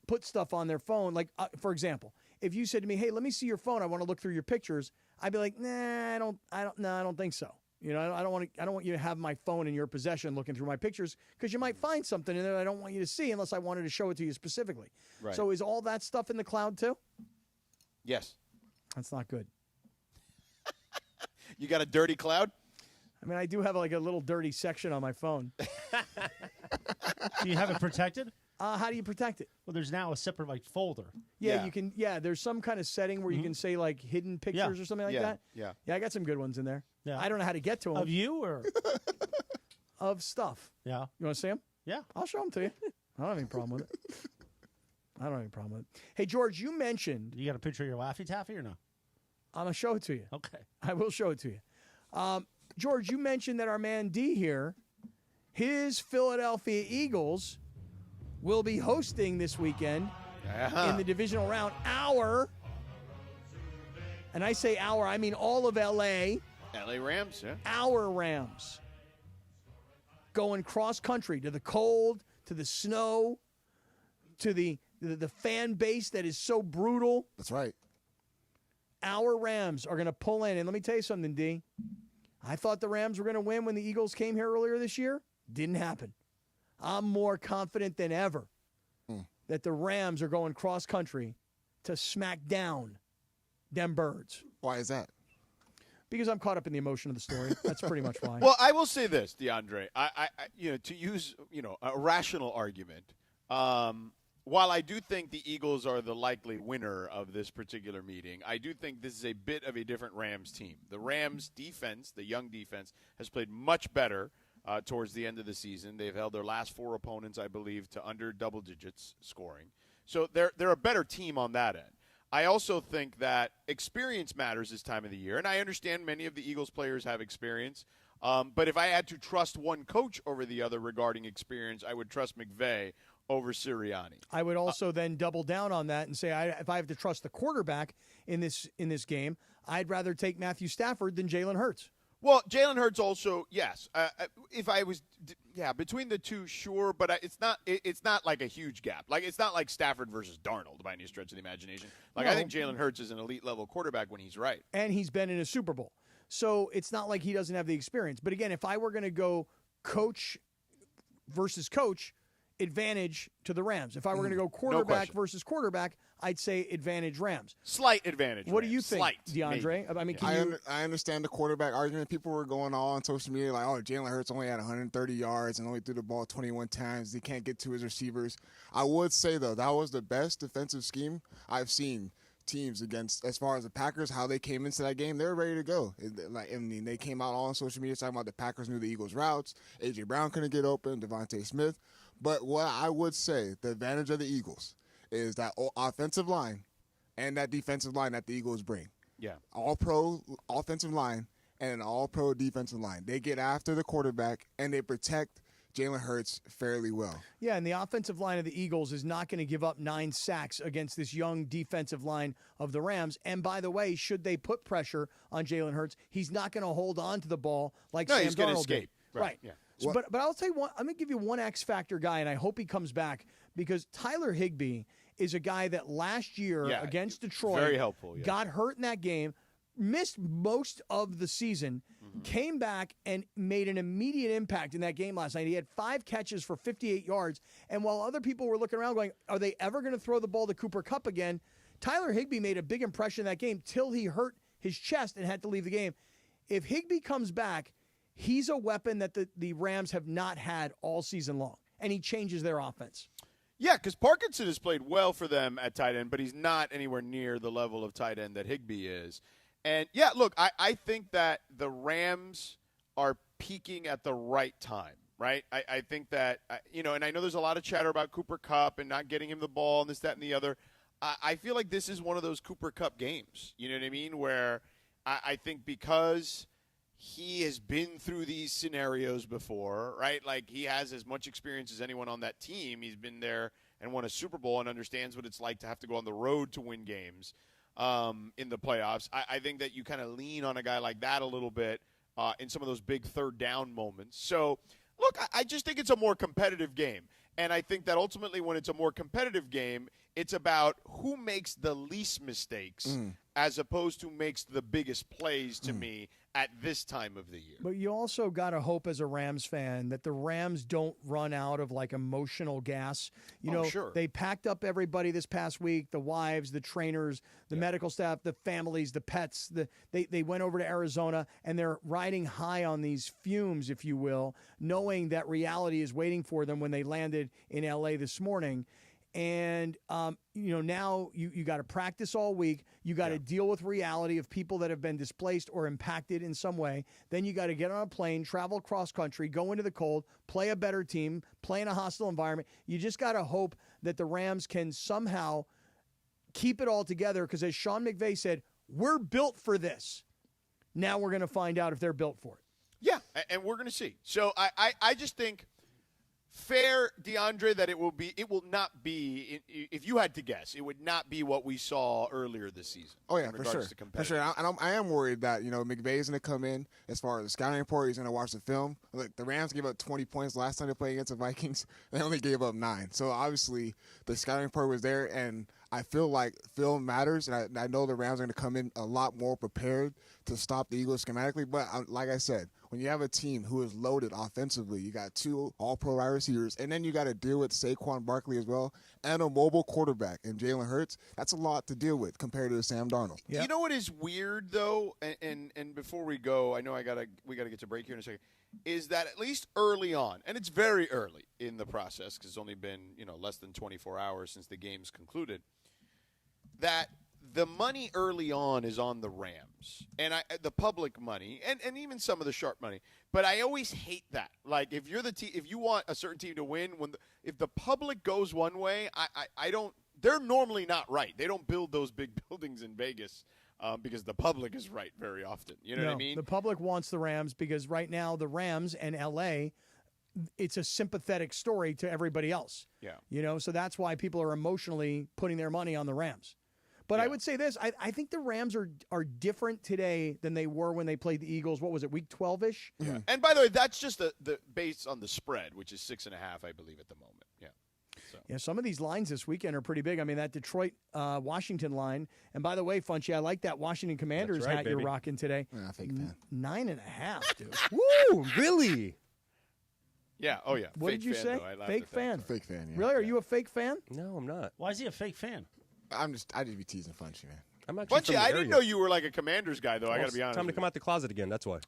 put stuff on their phone. Like, for example, if you said to me, "Hey, let me see your phone. I want to look through your pictures," I'd be like, "Nah, I don't think so." You know, I don't want you to have my phone in your possession looking through my pictures because you might find something in there I don't want you to see unless I wanted to show it to you specifically.
Right.
So is all that stuff in the cloud too?
Yes.
That's not good.
You got a dirty cloud?
I mean, I do have like a little dirty section on my phone.
Do you have it protected?
How do you protect it?
Well, there's now a separate like folder.
Yeah, you can. Yeah, there's some kind of setting where you can say like hidden pictures or something like that.
Yeah.
Yeah, I got some good ones in there.
Yeah.
I don't know how to get to them.
Of you or
of stuff.
Yeah.
You want to see them?
Yeah.
I'll show them to you. I don't have any problem with it. I don't have any problem with it. Hey, George, you mentioned.
You got a picture of your Laffy Taffy or no?
I'm gonna show it to you.
Okay.
I will show it to you. George, you mentioned that our man D here, his Philadelphia Eagles will be hosting this weekend in the divisional round. And I say our, I mean all of L.A.
L.A. Rams, yeah.
Our Rams. Going cross-country to the cold, to the snow, to the fan base that is so brutal.
That's right.
Our Rams are going to pull in. And let me tell you something, D. I thought the Rams were going to win when the Eagles came here earlier this year. Didn't happen. I'm more confident than ever that the Rams are going cross-country to smack down them birds.
Why is that?
Because I'm caught up in the emotion of the story. That's pretty much why.
Well, I will say this, DeAndre. I to use a rational argument. While I do think the Eagles are the likely winner of this particular meeting, I do think this is a bit of a different Rams team. The Rams defense, the young defense, has played much better towards the end of the season. They've held their last 4 opponents, I believe, to under double digits scoring. So they're a better team on that end. I also think that experience matters this time of the year, and I understand many of the Eagles players have experience. But if I had to trust one coach over the other regarding experience, I would trust McVay over Sirianni.
I would also then double down on that and say if I have to trust the quarterback in this game, I'd rather take Matthew Stafford than Jalen Hurts.
Well, Jalen Hurts also, yes. If I was, between the two, sure, but it's not like a huge gap. Like it's not like Stafford versus Darnold by any stretch of the imagination. Like I think Jalen Hurts is an elite level quarterback when he's right,
and he's been in a Super Bowl, so it's not like he doesn't have the experience. But again, if I were going to go coach versus coach, advantage to the Rams. If I were going to go quarterback versus quarterback, I'd say advantage Rams.
Slight advantage.
What do you think,
Slight,
DeAndre?
maybe.
I mean,
I understand the quarterback argument. People were going on social media like, oh, Jalen Hurts only had 130 yards and only threw the ball 21 times. He can't get to his receivers. I would say, though, that was the best defensive scheme I've seen teams against. As far as the Packers, how they came into that game, they were ready to go. They came out on social media talking about the Packers knew the Eagles' routes. A.J. Brown couldn't get open, Devontae Smith. But what I would say, the advantage of the Eagles is that offensive line and that defensive line that the Eagles bring.
Yeah.
All-pro offensive line and an all-pro defensive line. They get after the quarterback, and they protect Jalen Hurts fairly well.
Yeah, and the offensive line of the Eagles is not going to give up 9 sacks against this young defensive line of the Rams. And by the way, should they put pressure on Jalen Hurts, he's not going to hold on to the ball like Sam
he's going to
Darnold
escape.
did. Right.
Yeah.
So, but I'll tell you what, I'm going to give you one X factor guy, and I hope he comes back, because Tyler Higbee is a guy that last year against Detroit
very helpful,
got hurt in that game, missed most of the season, came back and made an immediate impact in that game last night. He had 5 catches for 58 yards, and while other people were looking around going, are they ever going to throw the ball to Cooper Kupp again? Tyler Higbee made a big impression in that game till he hurt his chest and had to leave the game. If Higbee comes back, he's a weapon that the Rams have not had all season long, and he changes their offense.
Yeah, because Parkinson has played well for them at tight end, but he's not anywhere near the level of tight end that Higbee is. And, yeah, look, I think that the Rams are peaking at the right time, right? I think that, and I know there's a lot of chatter about Cooper Kupp and not getting him the ball and this, that, and the other. I feel like this is one of those Cooper Kupp games, you know what I mean, where I think because he has been through these scenarios before, right? Like he has as much experience as anyone on that team. He's been there and won a Super Bowl and understands what it's like to have to go on the road to win games in the playoffs. I think that you kind of lean on a guy like that a little bit in some of those big third down moments. So, look, I just think it's a more competitive game. And I think that ultimately when it's a more competitive game, it's about who makes the least mistakes as opposed to makes the biggest plays to me at this time of the year.
But you also got to hope as a Rams fan that the Rams don't run out of like emotional gas.
Sure.
They packed up everybody this past week, the wives, the trainers, the medical staff, the families, the pets. They went over to Arizona, and they're riding high on these fumes, if you will, knowing that reality is waiting for them when they landed in L.A. this morning. And, now you got to practice all week. You got to deal with reality of people that have been displaced or impacted in some way. Then you got to get on a plane, travel cross country, go into the cold, play a better team, play in a hostile environment. You just got to hope that the Rams can somehow keep it all together, because as Sean McVay said, we're built for this. Now we're going to find out if they're built for it.
Yeah, and we're going to see. So I just think fair, DeAndre, that it will not be, if you had to guess, it would not be what we saw earlier this season.
Oh, yeah, for sure. For sure. I am worried that, McVay's going to come in as far as the scouting report. He's going to watch the film. Look, the Rams gave up 20 points last time they played against the Vikings. They only gave up 9. So, obviously, the scouting report was there, and I feel like film matters, and I know the Rams are going to come in a lot more prepared to stop the Eagles schematically. But like I said, when you have a team who is loaded offensively, you got 2 all-pro wide receivers, and then you got to deal with Saquon Barkley as well, and a mobile quarterback in Jalen Hurts. That's a lot to deal with compared to Sam Darnold.
You know what is weird, though, and before we go, I know we got to get to break here in a second, is that at least early on, and it's very early in the process because it's only been less than 24 hours since the game's concluded, that the money early on is on the Rams, and the public money, and even some of the sharp money. But I always hate that. Like, if you're the if you want a certain team to win, if the public goes one way, I don't. They're normally not right. They don't build those big buildings in Vegas because the public is right very often. You know what I mean?
The public wants the Rams because right now the Rams and L.A., it's a sympathetic story to everybody else.
Yeah.
So that's why people are emotionally putting their money on the Rams. But I would say this, I think the Rams are different today than they were when they played the Eagles. What was it, week 12-ish?
Yeah. And by the way, that's just the based on the spread, which is 6.5, I believe, at the moment. Yeah. So.
Yeah, some of these lines this weekend are pretty big. I mean, that Detroit-Washington line. And by the way, Funchy, I like that Washington Commanders hat you're rocking today.
Fake fan.
9.5, dude.
Woo, really?
Yeah, oh yeah.
What did you say? Fake fan.
Fake fan, yeah.
Really? Are you a fake fan?
No, I'm not.
Why is he a fake fan?
I just be teasing Funchy, man.
I'm actually
Funchy, I didn't know you were like a Commanders guy, though. I got to be honest.
Time to come out the closet again. That's why.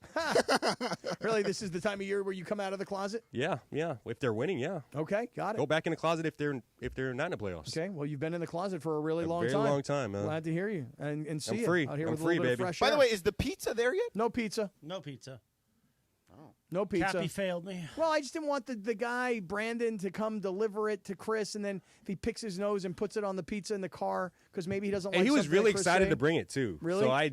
Really? This is the time of year where you come out of the closet?
Yeah. If they're winning, yeah.
Okay, got it.
Go back in the closet if they're not in the playoffs.
Okay, well, you've been in the closet for a really long
very
time.
long time, man.
Glad to hear you and see
I'm
you
free.
out here
I'm
with
free,
a little bit
baby.
of fresh
By
air.
the way, is the pizza there yet?
No pizza.
No pizza.
No pizza.
Cappy failed me.
Well, I just didn't want the guy, Brandon, to come deliver it to Chris, and then if he picks his nose and puts it on the pizza in the car because maybe he doesn't like
And he was
something
really
that Chris
excited
said.
to bring it, too.
Really?
So I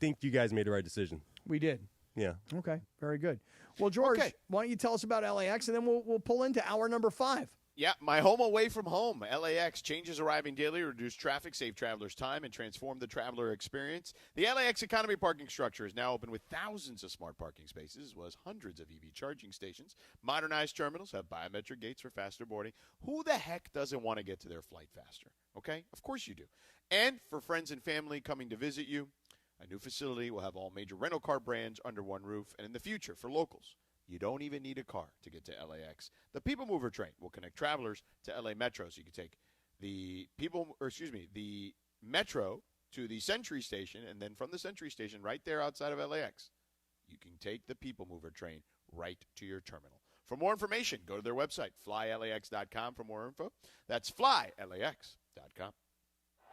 think you guys made the right decision.
We did.
Yeah.
Okay, very good. Well, George, why don't you tell us about LAX, and then we'll pull into hour number 5.
Yeah, my home away from home. LAX changes arriving daily, reduce traffic, save travelers time, and transform the traveler experience. The LAX economy parking structure is now open with thousands of smart parking spaces, as well as hundreds of EV charging stations. Modernized terminals have biometric gates for faster boarding. Who the heck doesn't want to get to their flight faster? Okay? Of course you do. And for friends and family coming to visit you, a new facility will have all major rental car brands under one roof. And in the future, for locals, you don't even need a car to get to LAX. The People Mover train will connect travelers to LA Metro, so you can take the Metro to the Century Station, and then from the Century Station right there outside of LAX, you can take the People Mover train right to your terminal. For more information, go to their website, flylax.com for more info. That's flylax.com.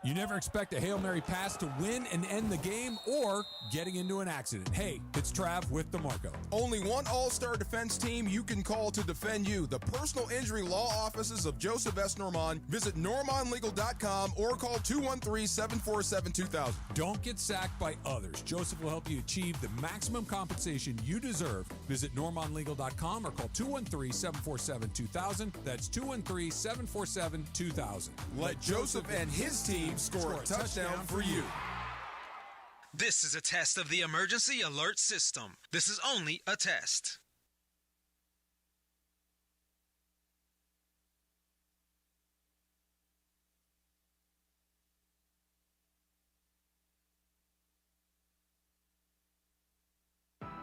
You never expect a Hail Mary pass to win and end the game or getting into an accident. Hey, it's Trav with DeMarco.
Only one all-star defense team you can call to defend you. The personal injury law offices of Joseph S. Normand. Visit normandlegal.com or call 213-747-2000.
Don't get sacked by others. Joseph will help you achieve the maximum compensation you deserve. Visit normandlegal.com or call 213-747-2000. That's 213-747-2000.
Let Joseph and his team score a touchdown for you.
This is a test of the emergency alert system. This is only a test.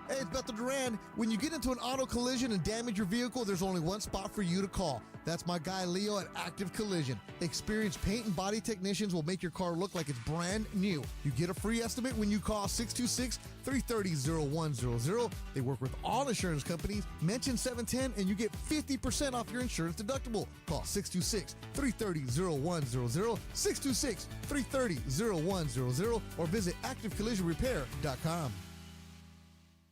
Hey, it's Bethel Duran. When you get into an auto collision and damage your vehicle, there's only one spot for you to call. That's my guy Leo at Active Collision. Experienced paint and body technicians will make your car look like it's brand new. You get a free estimate when you call 626-330-0100. They work with all insurance companies. Mention 710 and you get 50% off your insurance deductible. Call 626-330-0100, 626-330-0100, or visit activecollisionrepair.com.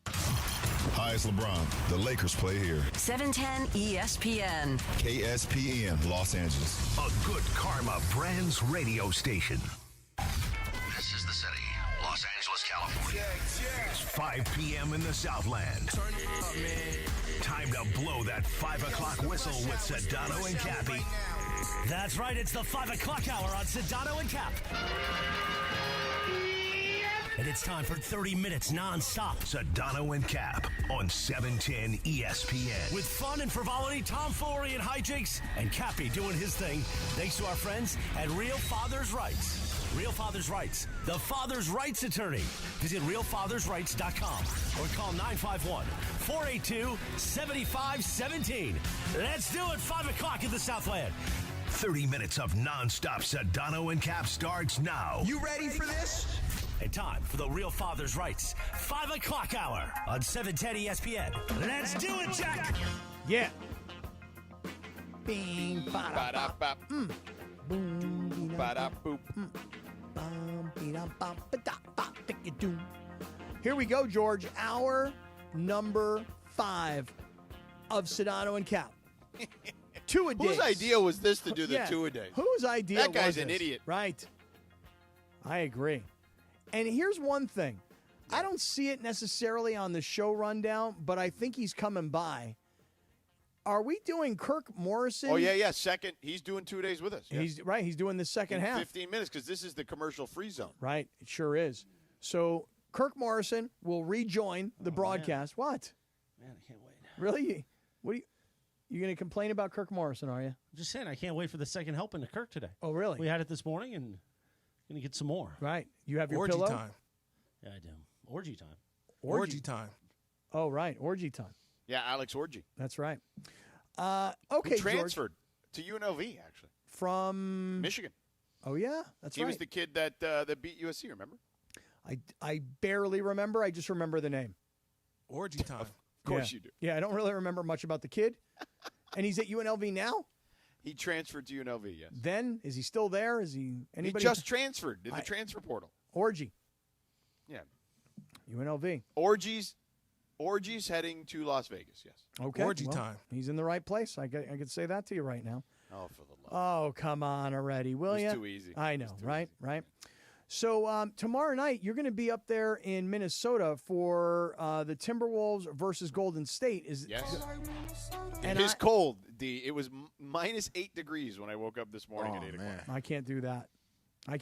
Hi, it's LeBron. The Lakers play here.
710 ESPN.
KSPN, Los Angeles.
A Good Karma Brands radio station.
This is the city, Los Angeles, California.
It's 5 p.m. in the Southland.
Turn it up, man.
Time to blow that 5 o'clock whistle with Sedano and Cappy.
That's right, it's the 5 o'clock hour on Sedano and Cap. And it's time for 30 minutes non-stop.
Sedano and Cap on 710 ESPN.
With fun and frivolity, tomfoolery and hijinks, and Cappy doing his thing. Thanks to our friends at Real Father's Rights. Real Father's Rights, the father's rights attorney. Visit realfathersrights.com or call 951-482-7517. Let's do it, 5 o'clock in the Southland.
30 minutes of non-stop Sedano and Cap starts now.
You ready for this? And time for the Real Father's Rights 5 o'clock hour on 710 ESPN. Let's do it, Jack!
Yeah. Bing, ba-da-bop. Boom,
ba-da-boop.
Here we go, George. Hour number 5 of Sedano and Cap. Two-a-days.
Whose idea was this to do the two-a-days?
Whose idea was this?
That guy's an idiot.
Right. I agree. And here's one thing. I don't see it necessarily on the show rundown, but I think he's coming by. Are we doing Kirk Morrison?
Oh, yeah. Second. He's doing 2 days with us. Yeah.
He's right. He's doing the second half.
15 minutes because this is the commercial-free zone.
Right. It sure is. So Kirk Morrison will rejoin the broadcast.
Man.
What?
Man, I can't wait.
Really? What are you going to complain about Kirk Morrison, are you?
I'm just saying, I can't wait for the second helping to Kirk today.
Oh, really?
We had it this morning and going to get some more.
Right. You have your
Orgy
pillow?
time.
Yeah, I do. Orgy time.
Orgy time.
Oh, right. Orgy time.
Yeah, Alex Orgy.
That's right. Okay,
Who transferred to UNLV, actually.
From
Michigan.
Oh, yeah? That's
he
right.
was the kid that beat USC, remember?
I barely remember. I just remember the name.
Orgy time.
Of course you do.
Yeah, I don't really remember much about the kid. And he's at UNLV now?
He transferred to UNLV, yes.
Then? Is he still there? Is he anybody?
He just transferred in the transfer portal.
Orgy.
Yeah.
UNLV.
Orgies heading to Las Vegas, yes.
Okay.
Orgy time.
He's in the right place. I could say that to you right now.
Oh, for the love.
Oh, come on already, will you?
It's too easy.
I know, right? So tomorrow night, you're going to be up there in Minnesota for the Timberwolves versus Golden State.
Yes.
And
it is cold, D. It was minus 8 degrees when I woke up this morning at 8 o'clock.
I can't do that. I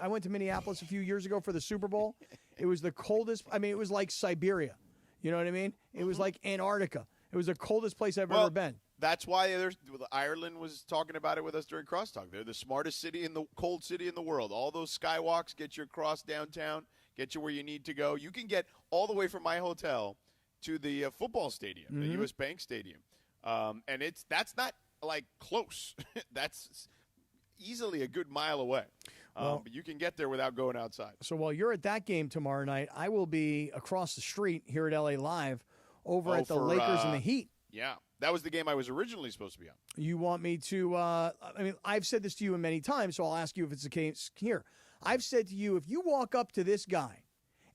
went to Minneapolis a few years ago for the Super Bowl. It was the coldest. I mean, it was like Siberia. You know what I mean? It was like Antarctica. It was the coldest place I've ever been.
That's why Ireland was talking about it with us during Crosstalk. They're the smartest city in the cold city in the world. All those skywalks get you across downtown, get you where you need to go. You can get all the way from my hotel to the football stadium, the U.S. Bank Stadium, and that's not like close. That's easily a good mile away. But you can get there without going outside.
So while you're at that game tomorrow night, I will be across the street here at LA Live over at the Lakers and the Heat.
Yeah, that was the game I was originally supposed to be on.
You want me to I've said this to you many times, so I'll ask you if it's the case here. I've said to you, if you walk up to this guy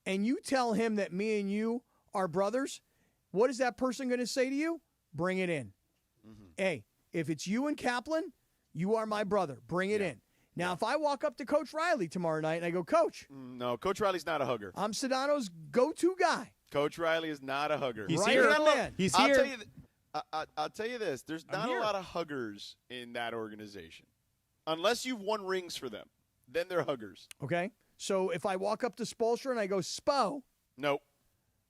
and you tell him that me and you are brothers, what is that person going to say to you? Bring it in. Hey, if it's you and Kaplan, you are my brother. Bring it in. Now, if I walk up to Coach Riley tomorrow night and I go, Coach.
No, Coach Riley's not a hugger.
I'm Sedano's go-to guy.
Coach Riley is not a hugger.
He's here. Man.
He's here. I'll tell you this. There's not a lot of huggers in that organization. Unless you've won rings for them. Then they're huggers.
Okay. So if I walk up to Spoelstra and I go, Spo.
Nope.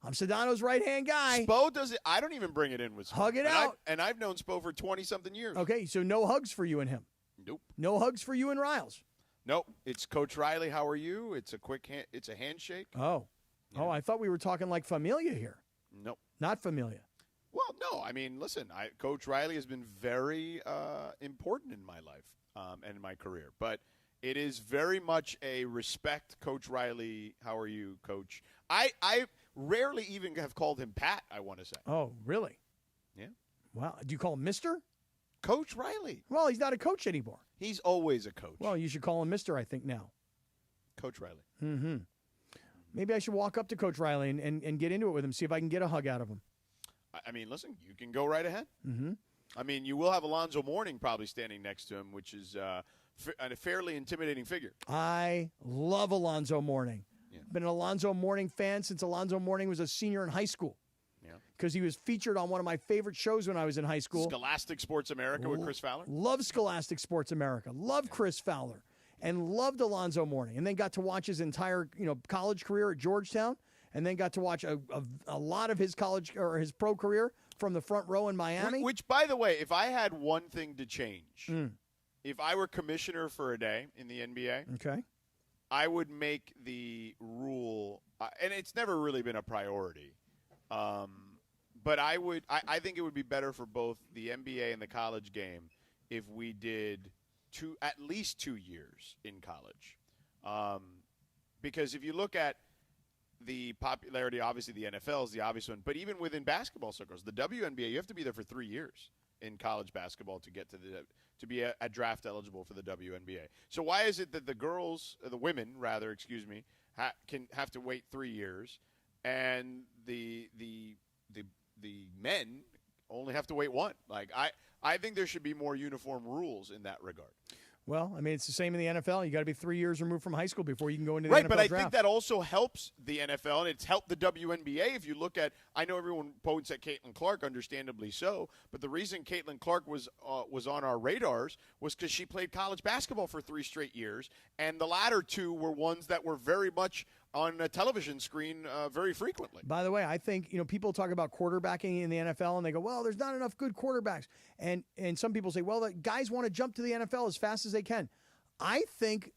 I'm Sedano's right-hand guy.
Spo does it. I don't even bring it in with Spo.
Hug it out.
And I've known Spo for 20-something years.
Okay, so no hugs for you and him.
Nope.
No hugs for you and Riles.
Nope. It's Coach Riley. How are you? It's a quick hand. It's a handshake.
Oh. Yeah. Oh, I thought we were talking like familia here.
Nope.
Not familia.
Well, no. I mean, listen. Coach Riley has been very important in my life and in my career. But it is very much a respect, Coach Riley. How are you, Coach? I rarely even have called him Pat, I want to say.
Oh, really?
Yeah.
Wow. Do you call him Mr.?
Coach Riley.
Well, he's not a coach anymore.
He's always a coach.
Well, you should call him Mr., I think, now.
Coach Riley.
Mm-hmm. Maybe I should walk up to Coach Riley and get into it with him, see if I can get a hug out of him.
I mean, listen, you can go right ahead.
Mm-hmm.
I mean, you will have Alonzo Mourning probably standing next to him, which is a fairly intimidating figure.
I love Alonzo Mourning. Yeah. Been an Alonzo Mourning fan since Alonzo Mourning was a senior in high school. because he was featured on one of my favorite shows when I was in high school.
Scholastic Sports America with Chris Fowler.
Love Scholastic Sports America. Love Chris Fowler. And loved Alonzo Mourning. And then got to watch his entire college career at Georgetown. And then got to watch a lot of his college or his pro career from the front row in Miami.
Which, by the way, if I had one thing to change, if I were commissioner for a day in the NBA,
okay,
I would make the rule, and it's never really been a priority, but I think it would be better for both the NBA and the college game if we did at least 2 years in college. Because if you look at the popularity, obviously the NFL is the obvious one, but even within basketball circles, the WNBA, you have to be there for 3 years in college basketball to get to be a draft eligible for the WNBA. So why is it that the women, can have to wait 3 years, and the men only have to wait one? Like I think there should be more uniform rules in that regard.
Well, I mean, it's the same in the NFL. You got to be 3 years removed from high school before you can go into the
right,
NFL
but I
draft.
think that also helps the NFL, and it's helped the WNBA. If you look at, I know everyone points at Caitlin Clark, understandably so, but the reason Caitlin Clark was on our radars was because she played college basketball for 3 straight years, and the latter two were ones that were very much on a television screen very frequently.
By the way, I think people talk about quarterbacking in the NFL, and they go, well, there's not enough good quarterbacks. And some people say, well, the guys want to jump to the NFL as fast as they can. I think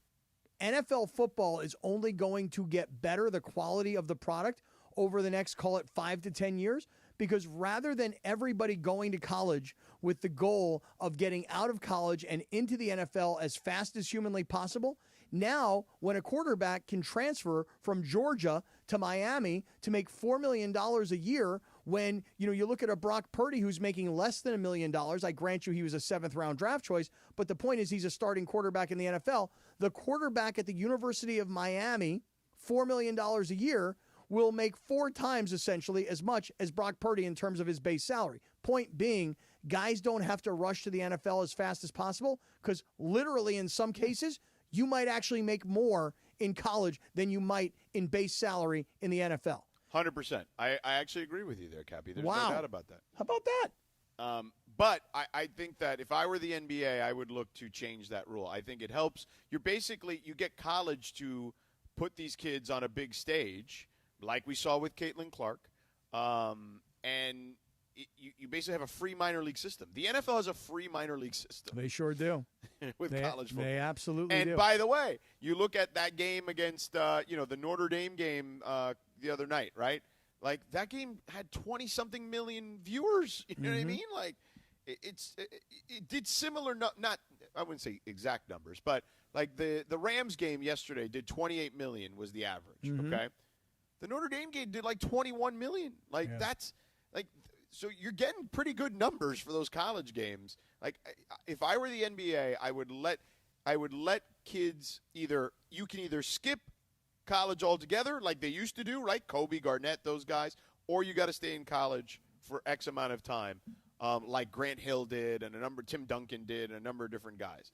NFL football is only going to get better, the quality of the product, over the next, call it 5 to 10 years, because rather than everybody going to college with the goal of getting out of college and into the NFL as fast as humanly possible, now when a quarterback can transfer from Georgia to Miami to make $4 million a year, when you look at a Brock Purdy who's making less than $1 million, I grant you he was a 7th-round draft choice, but the point is he's a starting quarterback in the NFL. The quarterback at the University of Miami, $4 million a year, will make 4 times essentially as much as Brock Purdy in terms of his base salary. Point being, guys don't have to rush to the NFL as fast as possible because literally in some cases, you might actually make more in college than you might in base salary in the NFL.
100%. I actually agree with you there, Cappy. There's no doubt about that.
How about that?
But I think that if I were the NBA, I would look to change that rule. I think it helps. You get college to put these kids on a big stage, like we saw with Caitlin Clark, and you basically have a free minor league system. The NFL has a free minor league system.
They sure do.
with college football.
They absolutely do.
And by the way, you look at that game against the Notre Dame game the other night, right? Like that game had 20-something million viewers. You know what I mean? Like it did similar. Not I wouldn't say exact numbers, but like the Rams game yesterday did 28 million was the average. Okay, the Notre Dame game did like 21 million. Like that's like. So you're getting pretty good numbers for those college games. Like, if I were the NBA, I would let kids you can either skip college altogether, like they used to do, right? Kobe, Garnett, those guys, or you got to stay in college for X amount of time, like Grant Hill did, and Tim Duncan did, and a number of different guys.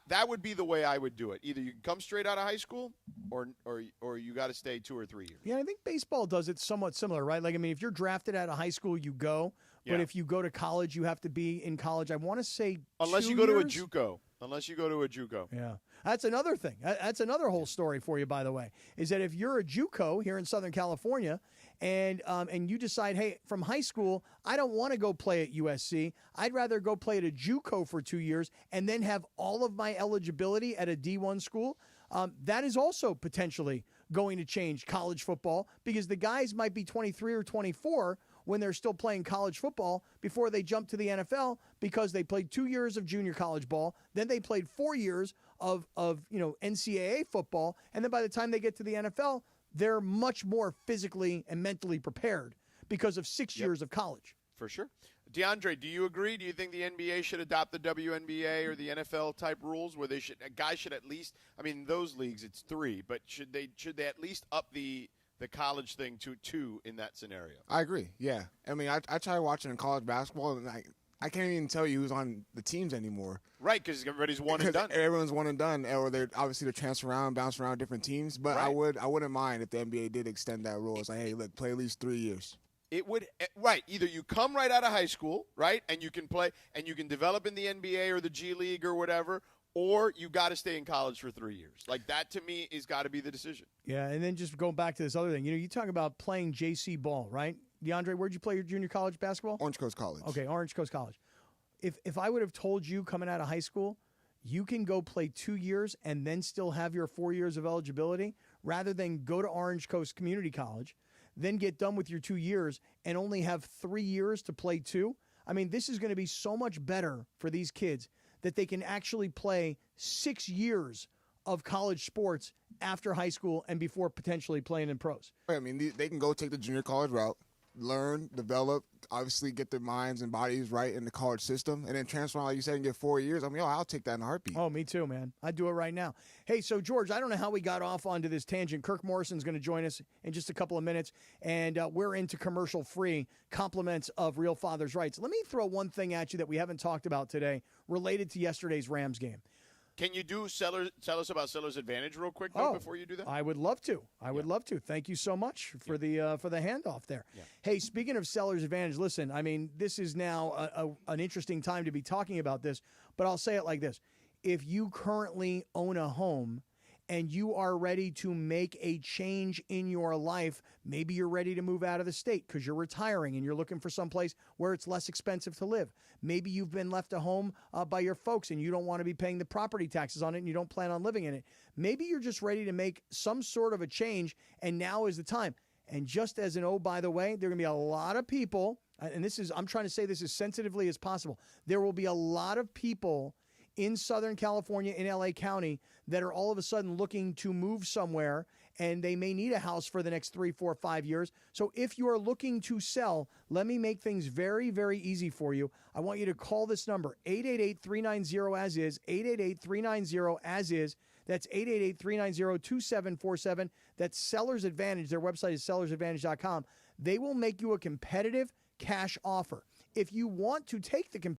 That would be the way I would do it. Either you can come straight out of high school, or you got to stay 2 or 3 years.
Yeah, I think baseball does it somewhat similar, right? Like, I mean, if you're drafted out of high school, you go. But if you go to college, you have to be in college. I want to say
unless
2
you go
years?
to a JUCO. Unless you go to a JUCO.
Yeah. That's another thing. That's another whole story for you, by the way, is that if you're a JUCO here in Southern California and you decide, hey, from high school, I don't want to go play at USC. I'd rather go play at a JUCO for 2 years and then have all of my eligibility at a D1 school. That is also potentially going to change college football because the guys might be 23 or 24 when they're still playing college football before they jump to the NFL because they played 2 years of junior college ball, then they played 4 years of NCAA football, and then by the time they get to the NFL, they're much more physically and mentally prepared because of 6 years of college.
For sure. DeAndre, do you agree? Do you think the NBA should adopt the WNBA or the NFL type rules where guys should at least, I mean, in those leagues it's 3, but should they at least up the college thing to 2 in that scenario?
I agree. Yeah. I mean, I try watching college basketball, and I can't even tell you who's on the teams anymore.
Right, because everybody's one and done.
Everyone's one and done, or they're transfer around, bounce around different teams. But right. I wouldn't mind if the NBA did extend that rule. It's like, hey, look, play at least 3 years.
It would right. Either you come right out of high school, right, and you can play and you can develop in the NBA or the G League or whatever, or you got to stay in college for 3 years. Like that to me is got to be the decision.
Yeah, and then just going back to this other thing. You talk about playing JC ball, right? DeAndre, where'd you play your junior college basketball?
Orange Coast College.
Okay, Orange Coast College. If I would have told you coming out of high school, you can go play 2 years and then still have your 4 years of eligibility, rather than go to Orange Coast Community College, then get done with your 2 years and only have 3 years to play 2. I mean, this is going to be so much better for these kids that they can actually play 6 years of college sports after high school and before potentially playing in pros.
I mean, they can go take the junior college route, learn, develop, obviously get their minds and bodies right in the college system, and then transfer, like you said, and get 4 years. I mean, I'll take that in a heartbeat.
Oh, me too, man. I'd do it right now. Hey, so, George, I don't know how we got off onto this tangent. Kirk Morrison's going to join us in just a couple of minutes, and we're into commercial-free compliments of Real Father's Rights. Let me throw one thing at you that we haven't talked about today related to yesterday's Rams game.
Can you tell us about Seller's Advantage real quick, though, before you do that?
I would love to. I would love to. Thank you so much for the handoff there. Yeah. Hey, speaking of Seller's Advantage, listen, I mean, this is now an interesting time to be talking about this, but I'll say it like this. If you currently own a home and you are ready to make a change in your life, maybe you're ready to move out of the state because you're retiring and you're looking for someplace where it's less expensive to live. Maybe you've been left at home by your folks and you don't want to be paying the property taxes on it and you don't plan on living in it. Maybe you're just ready to make some sort of a change, and now is the time. And just as an by the way, there are going to be a lot of people, and I'm trying to say this as sensitively as possible. There will be a lot of people in Southern California, in LA County, that are all of a sudden looking to move somewhere, and they may need a house for the next 3, 4, 5 years. So if you are looking to sell, let me make things very, very easy for you. I want you to call this number, 888-390-AS-IS, 888-390-AS-IS. That's 888-390-2747. That's Seller's Advantage. Their website is sellersadvantage.com. They will make you a competitive cash offer. If you want to take the